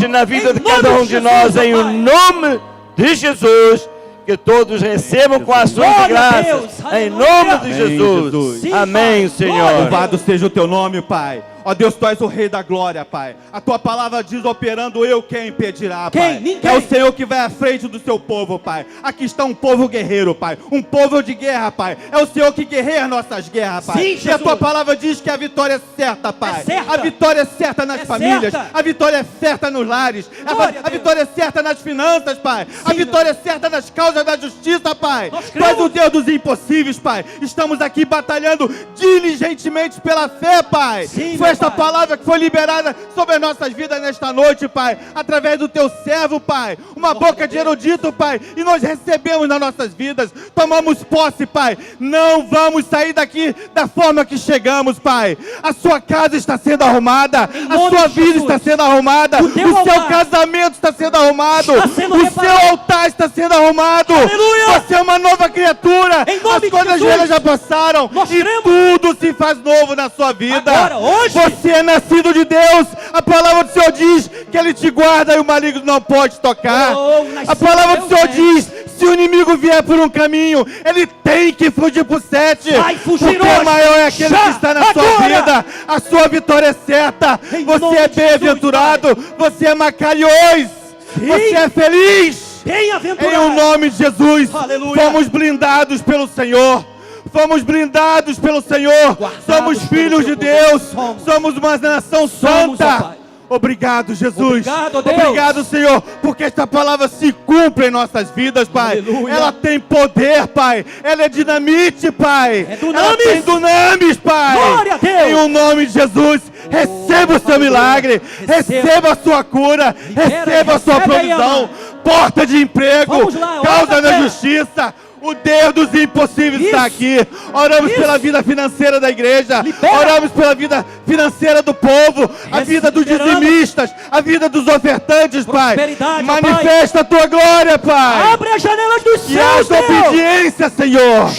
na vida Em de cada nome um de de Jesus, nós, ó em Pai. o nome de Jesus. Que todos recebam com ações de Glória a graças, Deus, em aleluia. nome de Amém, Jesus. Jesus. Sim, Amém, Pai. Senhor. Glória. Louvado seja o Teu nome, Pai. Ó Deus, Tu és o Rei da Glória, Pai. A Tua palavra diz, operando eu, quem impedirá, Quem? Pai? Ninguém. É o Senhor que vai à frente do Seu povo, Pai. Aqui está um povo guerreiro, Pai. Um povo de guerra, Pai. É o Senhor que guerreia as nossas guerras, Pai. Sim, e a Jesus. Tua palavra diz que a vitória é certa, Pai. É certa. A vitória é certa nas É famílias. certa. A vitória é certa nos lares. Glória a A vitória é certa nas finanças, Pai. A Sim, vitória é certa nas causas da justiça, Pai. Nós Tu és cremos. o Deus dos impossíveis, Pai. Estamos aqui batalhando diligentemente pela fé, Pai. Sim, Foi meu esta Pai. palavra que foi liberada sobre as nossas vidas nesta noite, Pai. Através do Teu servo, Pai. Uma Glória boca a de Deus. erudito, Pai. E nós recebemos nas nossas vidas. Tomamos posse, Pai. Não vamos sair daqui da forma que chegamos, Pai. A sua casa está sendo arrumada. Em A nome sua de vida Jesus. está sendo arrumada. O teu O seu altar casamento está sendo arrumado. está sendo O reparado. seu altar está sendo arrumado. Aleluia. Você é uma nova criatura. Em nome As de coisas Jesus. velhas já passaram. Nós E cremos. tudo se faz novo na sua vida. Agora, hoje. Você é nascido de Deus. A palavra do Senhor diz que Ele te guarda e o maligno não pode tocar. nas A palavra do Senhor Deus, diz, se o inimigo vier por um caminho, ele tem que fugir por 7. Vai fugir porque hoje. maior é aquele Já, que está na sua agora. vida. A sua vitória é certa. Em Você nome é de Jesus, bem-aventurado. Você é macariós. Você é feliz. Em bem-aventurado. o nome de Jesus. Aleluia. Fomos blindados pelo Senhor. Fomos blindados pelo Senhor. Guardados Somos pelo filhos seu de poder. Deus. Somos. Somos uma nação Somos, ó santa. Pai. Obrigado, Jesus. Obrigado, Deus. Obrigado, Senhor, porque esta palavra se cumpre em nossas vidas, Pai. Aleluia. Ela tem poder, Pai. Ela é dinamite, Pai. É dunamis. Ela tem dunamis, Pai. Glória a Deus. Em o nome de Jesus, receba o seu milagre. Receba a sua cura. Receba a sua recebe aí, provisão. amado. Porta de emprego. Vamos lá, Causa ora, na Deus. justiça. O Deus dos impossíveis está aqui. Oramos Isso. pela vida financeira da igreja. Libera. Oramos pela vida financeira do povo. A vida dos Liberamos. dizimistas. A vida dos ofertantes, Pai. Prosperidade, ó Manifesta a tua glória, Pai. Abre as janelas dos Que céus, haja Deus. obediência, Senhor.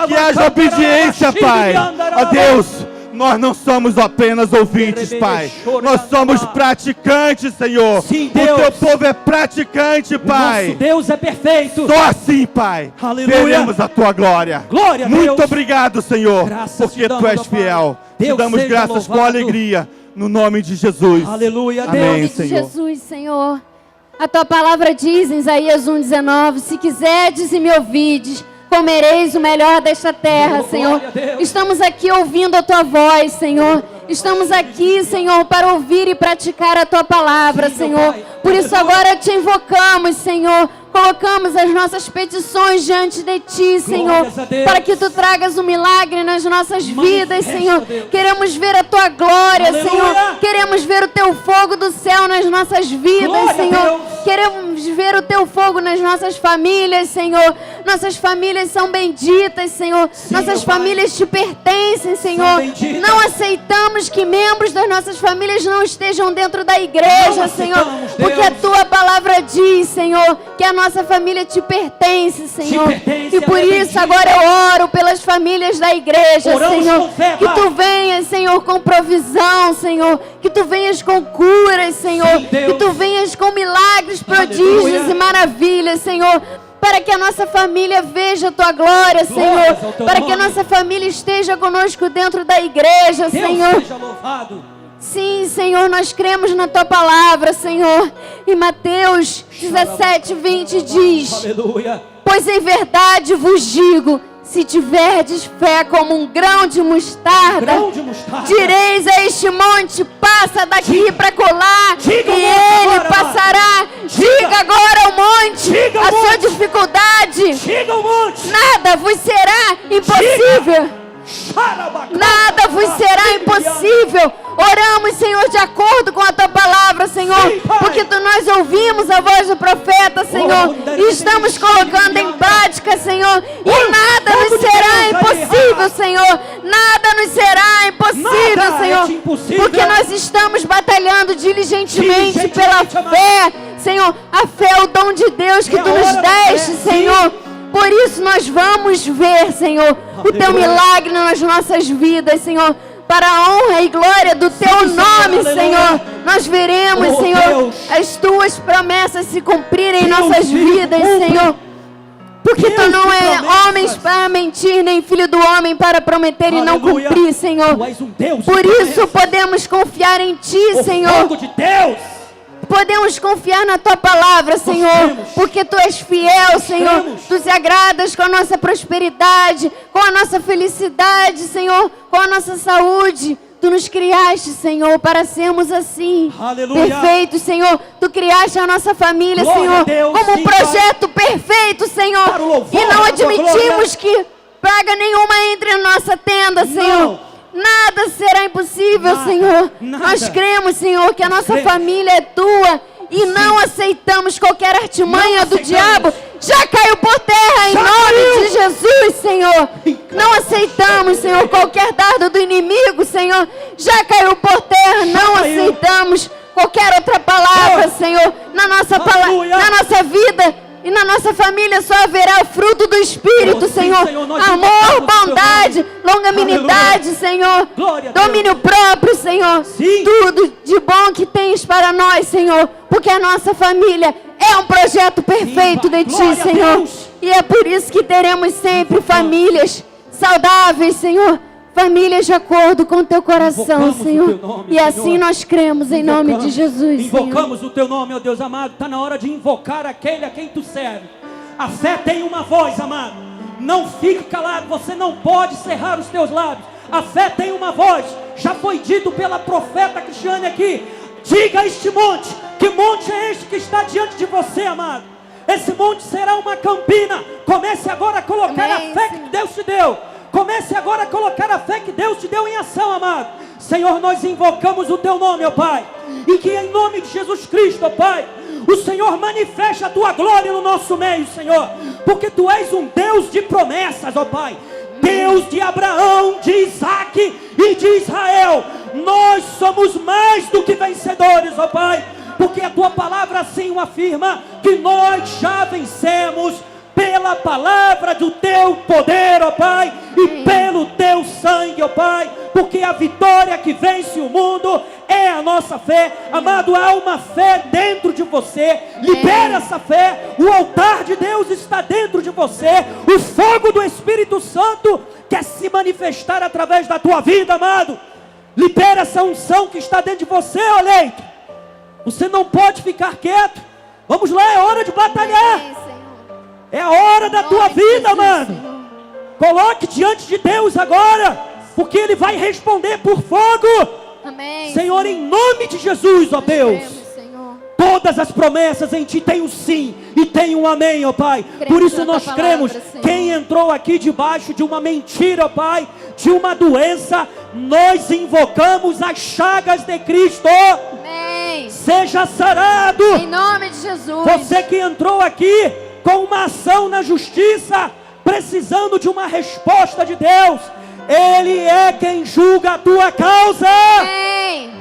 Que haja obediência, Pai. Ó Deus, nós não somos apenas ouvintes, Pai. Nós somos praticantes, Senhor. Sim, O Deus. teu povo é praticante, Pai. Nosso Deus é perfeito. Só assim, Pai, Aleluia. veremos a tua glória. Glória a Muito Deus. obrigado, Senhor, Graças porque te tu damos, és ó Pai. fiel. Te Deus damos seja graças com louvado. alegria, no nome de Jesus. Aleluia, Amém, Deus. Em nome de Senhor. Jesus, Senhor. A tua palavra diz em Isaías 1,19: se quiserdes e me ouvides, comereis o melhor desta terra, Oh, Senhor. glória a Deus. Estamos aqui ouvindo a tua voz, Senhor. Estamos aqui, Senhor, para ouvir e praticar a tua palavra, Sim, meu Senhor. Pai. Por isso Aleluia. agora te invocamos, Senhor. Colocamos as nossas petições diante de ti, Senhor, Glórias a Deus. para que tu tragas um milagre nas nossas vidas, Manifesta, Senhor. Deus. Queremos ver a tua glória, Aleluia. Senhor. Queremos ver o teu fogo do céu nas nossas vidas, Glória a Senhor. Deus. Queremos ver o teu fogo nas nossas famílias, Senhor. Nossas famílias são benditas, Senhor. Sim, Nossas meu Pai. famílias te pertencem, Senhor. benditas. Não aceitamos que membros das nossas famílias não estejam dentro da igreja, Não Senhor. aceitamos, Porque Deus. a tua palavra diz, Senhor, que a nossa família te pertence, Senhor. pertence, E por ela é isso bendita. agora eu oro pelas famílias da igreja, Oramos Senhor. com fé, Que Pai. tu venhas, Senhor, com provisão, Senhor. Que tu venhas com curas, Senhor. Sim, Deus. Que tu venhas com milagres, prodígios Aleluia. e maravilhas, Senhor. Para que a nossa família veja a tua glória, Glórias Senhor. ao teu Para que a nome. nossa família esteja conosco dentro da igreja, Deus Senhor. seja louvado. Sim, Senhor, nós cremos na tua palavra, Senhor. E Mateus 17:20 diz: Aleluia. pois em verdade vos digo, se tiverdes fé como um grão de mostarda, Grão de mostarda. direis a este monte, passa daqui para colar, Diga e o monte ele agora, passará. Diga agora ao monte Diga ao a sua monte. dificuldade. Chega o monte. Nada vos será impossível. Nada vos será impossível. Oramos, Senhor, de acordo com a tua palavra, Senhor. Sim, Pai. Porque nós ouvimos a voz do profeta, Senhor. E estamos colocando em prática, Senhor. E nada nos será impossível, Senhor. Nada nos será impossível, Nada é Senhor. impossível. Porque nós estamos batalhando diligentemente Diligentemente, pela amado. fé, Senhor. A fé é o dom de Deus que É a tu nos hora da fé, deste, sim. Senhor. Por isso nós vamos ver, Senhor, o teu Aleluia. milagre nas nossas vidas, Senhor. Para a honra e glória do teu Senhor, nome, aleluia. Senhor. Nós veremos, Oh, Senhor, Deus. as tuas promessas se cumprirem em Deus, nossas Filho, vidas, cumpre. Senhor. Porque tu Deus não de é promessas. homens para mentir, nem filho do homem para prometer e não Aleluia. cumprir, Senhor. Tu és um Deus de Por isso promessas. podemos confiar em ti, O Senhor. fogo de Deus. Podemos confiar na tua palavra, Senhor, cremos. porque tu és fiel, Senhor. cremos. Tu te agradas com a nossa prosperidade, com a nossa felicidade, Senhor, com a nossa saúde. Tu nos criaste, Senhor, para sermos assim. Aleluia. Perfeito, Senhor. Tu criaste a nossa família, Glória Senhor, a Deus, como um sim, projeto perfeito, Senhor. Para o louvor E não da tua admitimos que praga nenhuma entre em nossa tenda, Senhor. Nada será impossível, Nada, Senhor. nada. Nós cremos, Senhor, que a nossa cremos. família é tua e não aceitamos qualquer artimanha Não do aceitamos. diabo. Já caiu por terra em Já nome caiu. de Jesus, Senhor. Não aceitamos, Senhor, qualquer dardo do inimigo, Senhor. Já caiu por terra, não caiu. aceitamos qualquer outra palavra, Senhor, na nossa Aleluia. na nossa vida. E na nossa família só haverá o fruto do Espírito, Oh, sim, Senhor. Senhor, nós Amor, invocamos o teu bondade, nome. longanimidade, Senhor. Glória a Deus. Domínio próprio, Senhor. Sim. Tudo de bom que tens para para nós, Senhor, porque a nossa família é um projeto perfeito de Ti, Glória a Senhor. Deus. E é por isso que teremos sempre famílias saudáveis, Senhor. Famílias de acordo com Teu coração, Invocamos o Senhor. Teu nome, E assim Senhor. nós cremos em nome de Jesus, Senhor. Invocamos o Teu nome, ó Deus amado. Está na hora de invocar aquele a quem Tu serve. A fé tem uma voz, amado. Não fique calado, você não pode cerrar os teus lábios. A fé tem uma voz. Já foi dito pela profeta Cristiane aqui. Diga a este monte, que monte é este que está diante de você, amado? Esse monte será uma campina. Comece agora a colocar Amém, a fé Senhor. que Deus te deu. Comece agora a colocar a fé que Deus te deu em ação, amado. Senhor, nós invocamos o Teu nome, ó Pai. E que em nome de Jesus Cristo, ó Pai, o Senhor manifeste a Tua glória no nosso meio, Senhor. Porque Tu és um Deus de promessas, ó Pai. Deus de Abraão, de Isaac e de Israel. Nós somos mais do que vencedores, ó Pai. Porque a Tua palavra assim o afirma, que nós já vencemos pela palavra do Teu poder, ó Pai, e pelo Teu sangue, ó Pai, porque a vitória que vence o mundo é a nossa fé. Amado, há uma fé dentro de você. Libera essa fé. O altar de Deus está dentro de você. O fogo do Espírito Santo quer se manifestar através da tua vida, amado. Libera essa unção que está dentro de você, ó leito. Você não pode ficar quieto. Vamos lá, é hora de batalhar. Amém, Senhor. É a hora da Em tua nome de vida, Jesus, mano. Senhor. Coloque diante de Deus agora, porque Ele vai responder por fogo. Amém. Senhor, em nome de Jesus, ó Deus. Cremos, Senhor. Todas as promessas em Ti tem um sim e tem um amém, ó Pai. Cremos Por isso na Tua nós palavra, cremos. Senhor. Quem entrou aqui debaixo de uma mentira, ó Pai, de uma doença, nós invocamos as chagas de Cristo. Amém. Seja sarado. Em nome de Jesus. Você que entrou aqui com uma ação na justiça, precisando de uma resposta de Deus, Ele é quem julga a tua causa. Amém.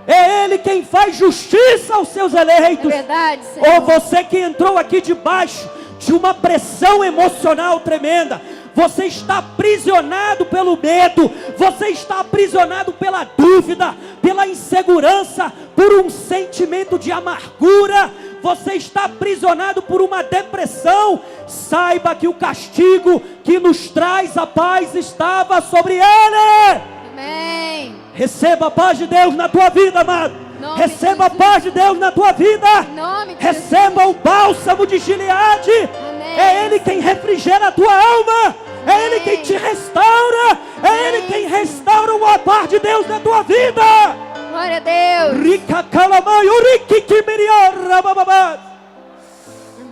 É Ele quem faz justiça aos seus É eleitos. verdade, Senhor. Ou você que entrou aqui debaixo de uma pressão emocional tremenda, você está aprisionado pelo medo, você está aprisionado pela dúvida, pela insegurança, por um sentimento de amargura, você está aprisionado por uma depressão. Saiba que o castigo que nos traz a paz estava sobre ele. Amém. Receba a paz de Deus na tua vida, amado. Nome de Receba a Jesus. paz de Deus na tua vida. Em nome de Receba o bálsamo de Gileade. Amém. É Ele quem refrigera a tua alma. É Ele quem te restaura. É Ele quem restaura o altar de Deus na tua vida. Glória a Deus. Rica calamai, urique kibirior, rabababá.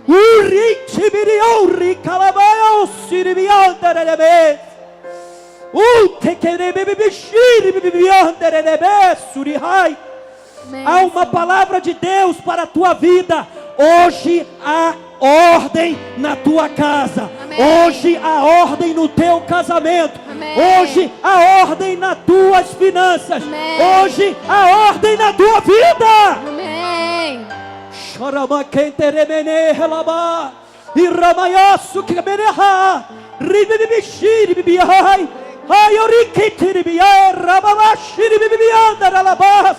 Urique birior, ricalamai, osiribiandarebe. Amém. Há uma palavra de Deus para a tua vida. Hoje há ordem na tua casa. Amém. Hoje há ordem no teu casamento. Amém. Hoje há ordem nas tuas finanças. Amém. Hoje há ordem na tua vida. Amém. Chorama kenteremene relaba. Iramayasu kemereha. Ribibishiri bibihai. Ayorikitiri biya. Rababashiri bibianda ralabas.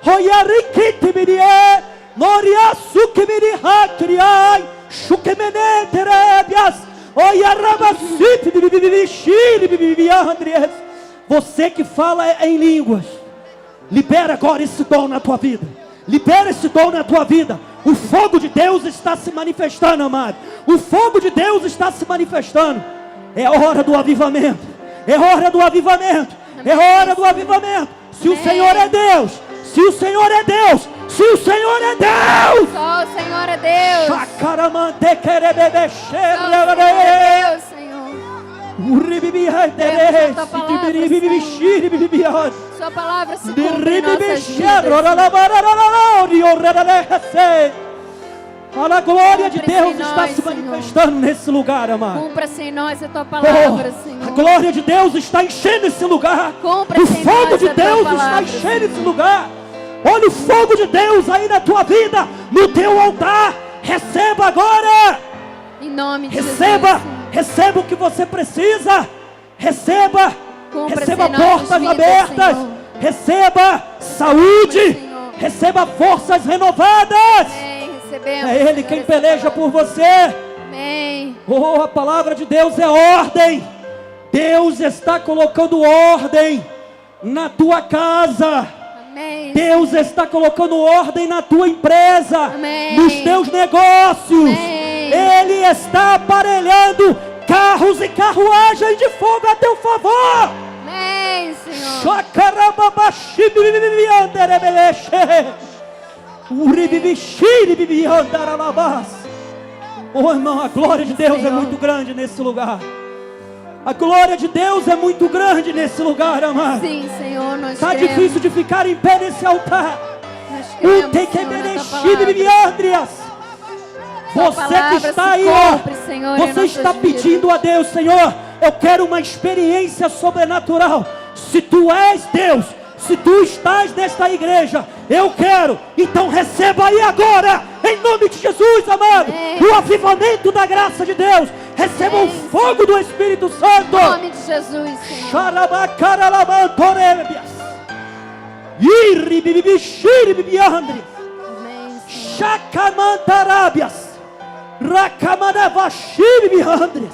Hoyarikiti biye. Noriasu kemiriha kriai. Shukemene terebias. Oyarabasiti bibibishiri bibiandries. Você que fala em línguas, libera agora esse dom na tua vida. Libera esse dom na tua vida. O fogo de Deus está se manifestando, amado. O fogo de Deus está se manifestando. É hora do avivamento. É hora do avivamento. É hora do avivamento. Se o Senhor é Deus, se o Senhor é Deus, se o Senhor é Deus. Só o Senhor é Deus. Só o Senhor é Deus, Senhor. Sua palavra se cumpre em nossas vidas. A glória de Cumpra-se Deus em está nós, se Senhor. manifestando nesse lugar, amado. Cumpra-se em nós a tua palavra, A Senhor. glória de Deus está enchendo esse lugar. Cumpra-se O em fogo nós de a tua Deus está palavra, enchendo esse lugar. Olha o fogo de Deus aí na tua vida, no teu altar. Receba agora. Em nome de Receba, Jesus. receba o que você precisa. Receba, Cumpra-se receba em nossas portas vidas, abertas. Senhor. Receba saúde. Senhor. receba forças renovadas. Amém. Recebemos. É Ele Senhor, quem essa peleja palavra. por você. Amém. Oh, a palavra de Deus é ordem. Deus está colocando ordem na tua casa. Amém. Deus está colocando ordem na tua empresa, Amém. nos teus negócios. Amém. Ele está aparelhando carros e carruagens de fogo a teu favor. Amém, Senhor. Oh, irmão, a glória de Deus é Senhor. muito grande nesse lugar. A glória de Deus é muito grande nesse lugar, amado. Sim, Senhor, nós Está queremos. difícil de ficar em pé nesse altar. Nós queremos, Tem que Senhor, a tua Você palavra que está se aí, ó, cumpre, Senhor, em você nossas está vidas. pedindo a Deus, Senhor, eu quero uma experiência sobrenatural. Se tu és Deus, se tu estás nesta igreja, eu quero. Então receba aí agora, em nome de Jesus, amado, Amém. o avivamento da graça de Deus. Receba Amém. o fogo do Espírito Santo. Em nome de Jesus, Senhor. Xarabacaralamantorebias. Iribibibixiribibiandri. Amém, Senhor. Chacamantarabias. Racamanavashiribiandres.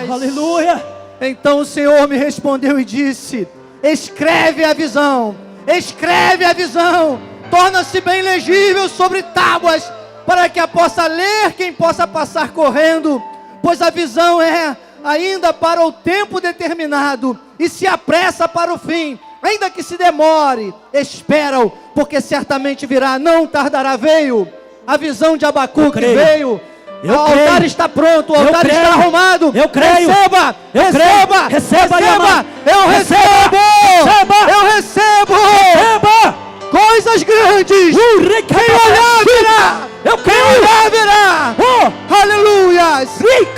Aleluia. Então o Senhor me respondeu e disse: escreve a visão, escreve a visão, torna-se bem legível sobre tábuas, para que a possa ler quem possa passar correndo, pois a visão é ainda para o tempo determinado, e se apressa para o fim, ainda que se demore, espera-o, porque certamente virá, não tardará. Veio a visão de Abacuque, creio. veio. Eu O altar creio. está pronto, o Eu altar creio. está arrumado. Eu creio. Receba, Eu receba, creio. Receba, receba. amado. Eu Receba. recebo, Receba. eu recebo Receba. coisas grandes. Quem olhar verá, Eu quem creio. olhar verá. Oh, Aleluias.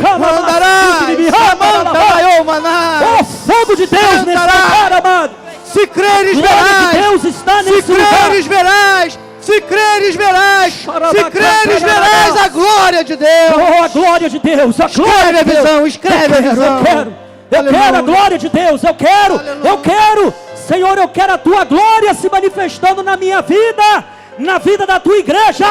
Mandarás, Samanta, Maná. oh, fogo de Deus nesse Cantará. lugar, amado. Se creres Glória de verás. Deus está Se nesse lugar. creres verás. Se creres verás. Se creres verás a glória de Deus. Oh, a glória de Deus, a glória Escreve a de Deus. visão, escreve a visão. Eu quero Aleluia. a glória de Deus, eu quero, Senhor, eu quero a tua glória se manifestando na minha vida, na vida da tua igreja,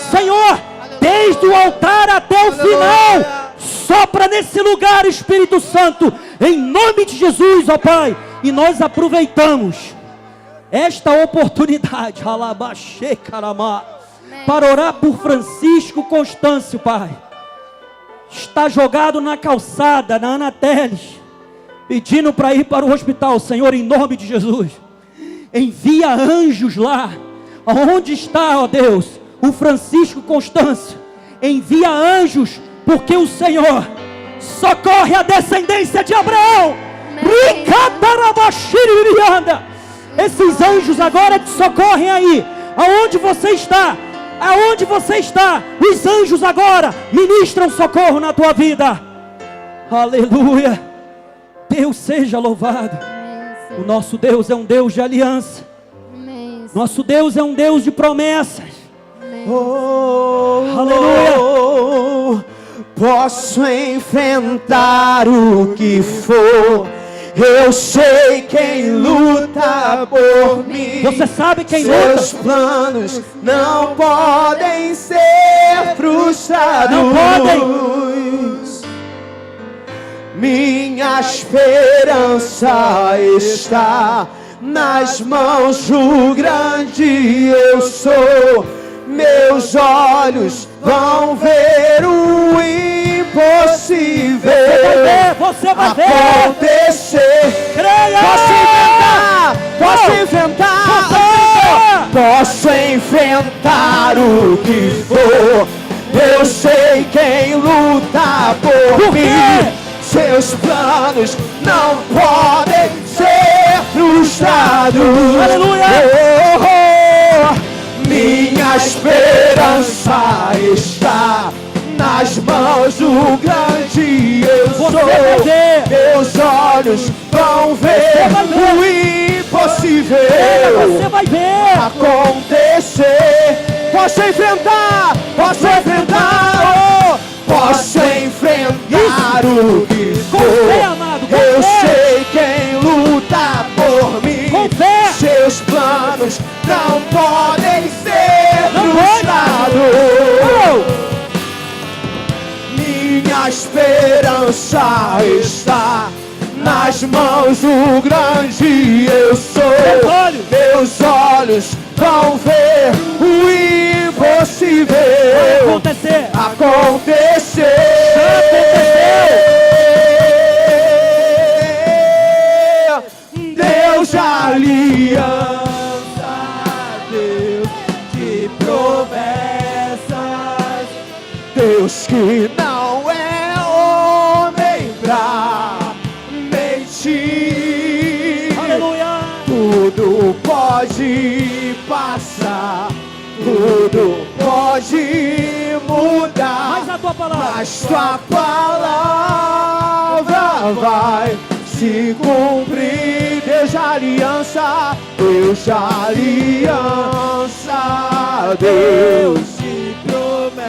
Senhor, desde o altar até o final, sopra nesse lugar, Espírito Santo, em nome de Jesus, ó Pai, e nós aproveitamos esta oportunidade, para orar por Francisco Constâncio, Pai. Está jogado na calçada, na Anateles, pedindo para ir para o hospital. Senhor, em nome de Jesus, envia anjos lá, onde está, ó Deus, o Francisco Constâncio. Envia anjos, porque o Senhor socorre a descendência de Abraão. Esses anjos agora te socorrem aí, aonde você está. Aonde você está, os anjos agora ministram socorro na tua vida. Aleluia. Deus seja louvado. O nosso Deus é um Deus de aliança. Amém. Nosso Deus é um Deus de promessas. Aleluia. Posso enfrentar o que for. Eu sei quem luta por mim. Você sabe quem Seus luta? planos não podem ser frustrados. Não podem. Minha esperança está nas mãos do grande eu sou. Meus olhos vão ver o impossível Você vai ver. acontecer. Creia. Posso inventar, posso enfrentar o que for. Eu sei quem luta por quê? mim. Seus planos não podem ser frustrados. Aleluia. Minha esperança está nas mãos do grande eu Você sou. vai ver. Meus olhos vão ver vai ver. o impossível Você vai ver. acontecer. Posso enfrentar, posso enfrentar, posso enfrentar o que Com for. fé, amado, com Eu fé. sei quem luta por mim. Com fé. Seus planos não podem Minha esperança está nas mãos do grande eu sou. Meus olhos vão ver o impossível Acontecer. Deus de aliança, Deus de promessas, Deus que não é homem pra mentir. Aleluia. Tudo pode passar, tudo pode mudar, Mas a tua palavra. mas tua palavra vai se cumprir. Deus de aliança, Deus de aliança, Deus de promessas.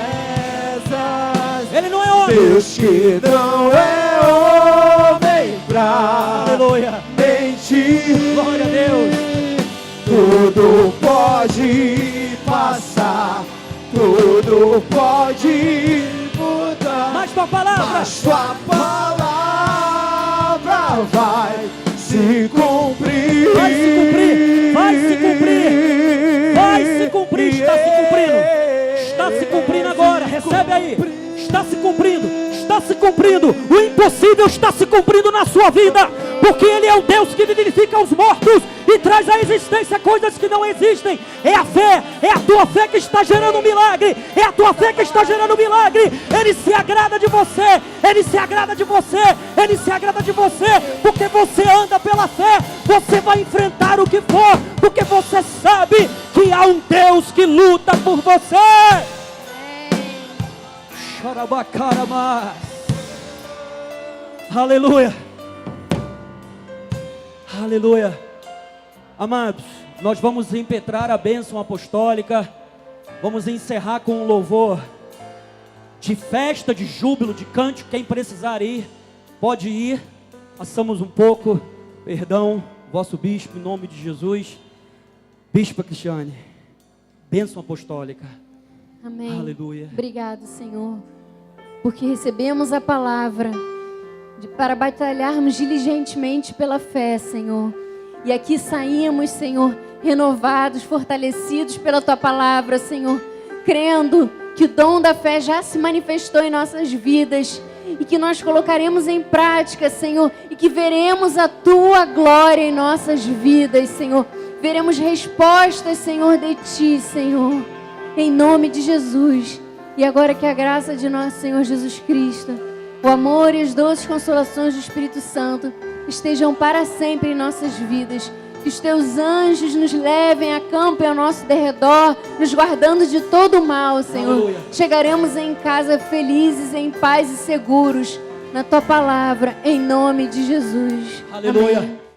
Ele não é homem. Deus que não é homem pra Aleluia. mentir. Glória a Deus. Tudo pode passar, tudo pode mudar, Mas tua palavra. mas tua palavra vai se cumprir. Vai se cumprir. Vai se cumprir. Vai se cumprir. Está se cumprindo. Está se cumprindo agora. Recebe aí. Está se cumprindo. Está se cumprindo. O impossível está se cumprindo na sua vida. Porque Ele é o Deus que vivifica os mortos e traz à existência coisas que não existem. É a fé, é a tua fé que está gerando um milagre. É a tua fé que está gerando um milagre. Ele se agrada de você. Ele se agrada de você. Ele se agrada de você. Porque você anda pela fé. Você vai enfrentar o que for. Porque você sabe que há um Deus que luta por você. Xarabacarama. Aleluia. Aleluia. Amados, nós vamos impetrar a bênção apostólica. Vamos encerrar com um louvor de festa, de júbilo, de cântico. Quem precisar ir, pode ir. Passamos um pouco, perdão, vosso bispo, em nome de Jesus. Bispa Cristiane, bênção apostólica. Amém. Aleluia. Obrigado, Senhor, porque recebemos a palavra para batalharmos diligentemente pela fé, Senhor. E aqui saímos, Senhor, renovados, fortalecidos pela Tua palavra, Senhor, crendo que o dom da fé já se manifestou em nossas vidas e que nós colocaremos em prática, Senhor, e que veremos a Tua glória em nossas vidas, Senhor. Veremos respostas, Senhor, de Ti, Senhor, em nome de Jesus. E agora que a graça de nosso Senhor Jesus Cristo, o amor e as doces consolações do Espírito Santo estejam para sempre em nossas vidas. Que os teus anjos nos levem, acampem ao nosso derredor, nos guardando de todo o mal, Senhor. Aleluia. Chegaremos em casa felizes, em paz e seguros, na tua palavra, em nome de Jesus. Aleluia. Amém.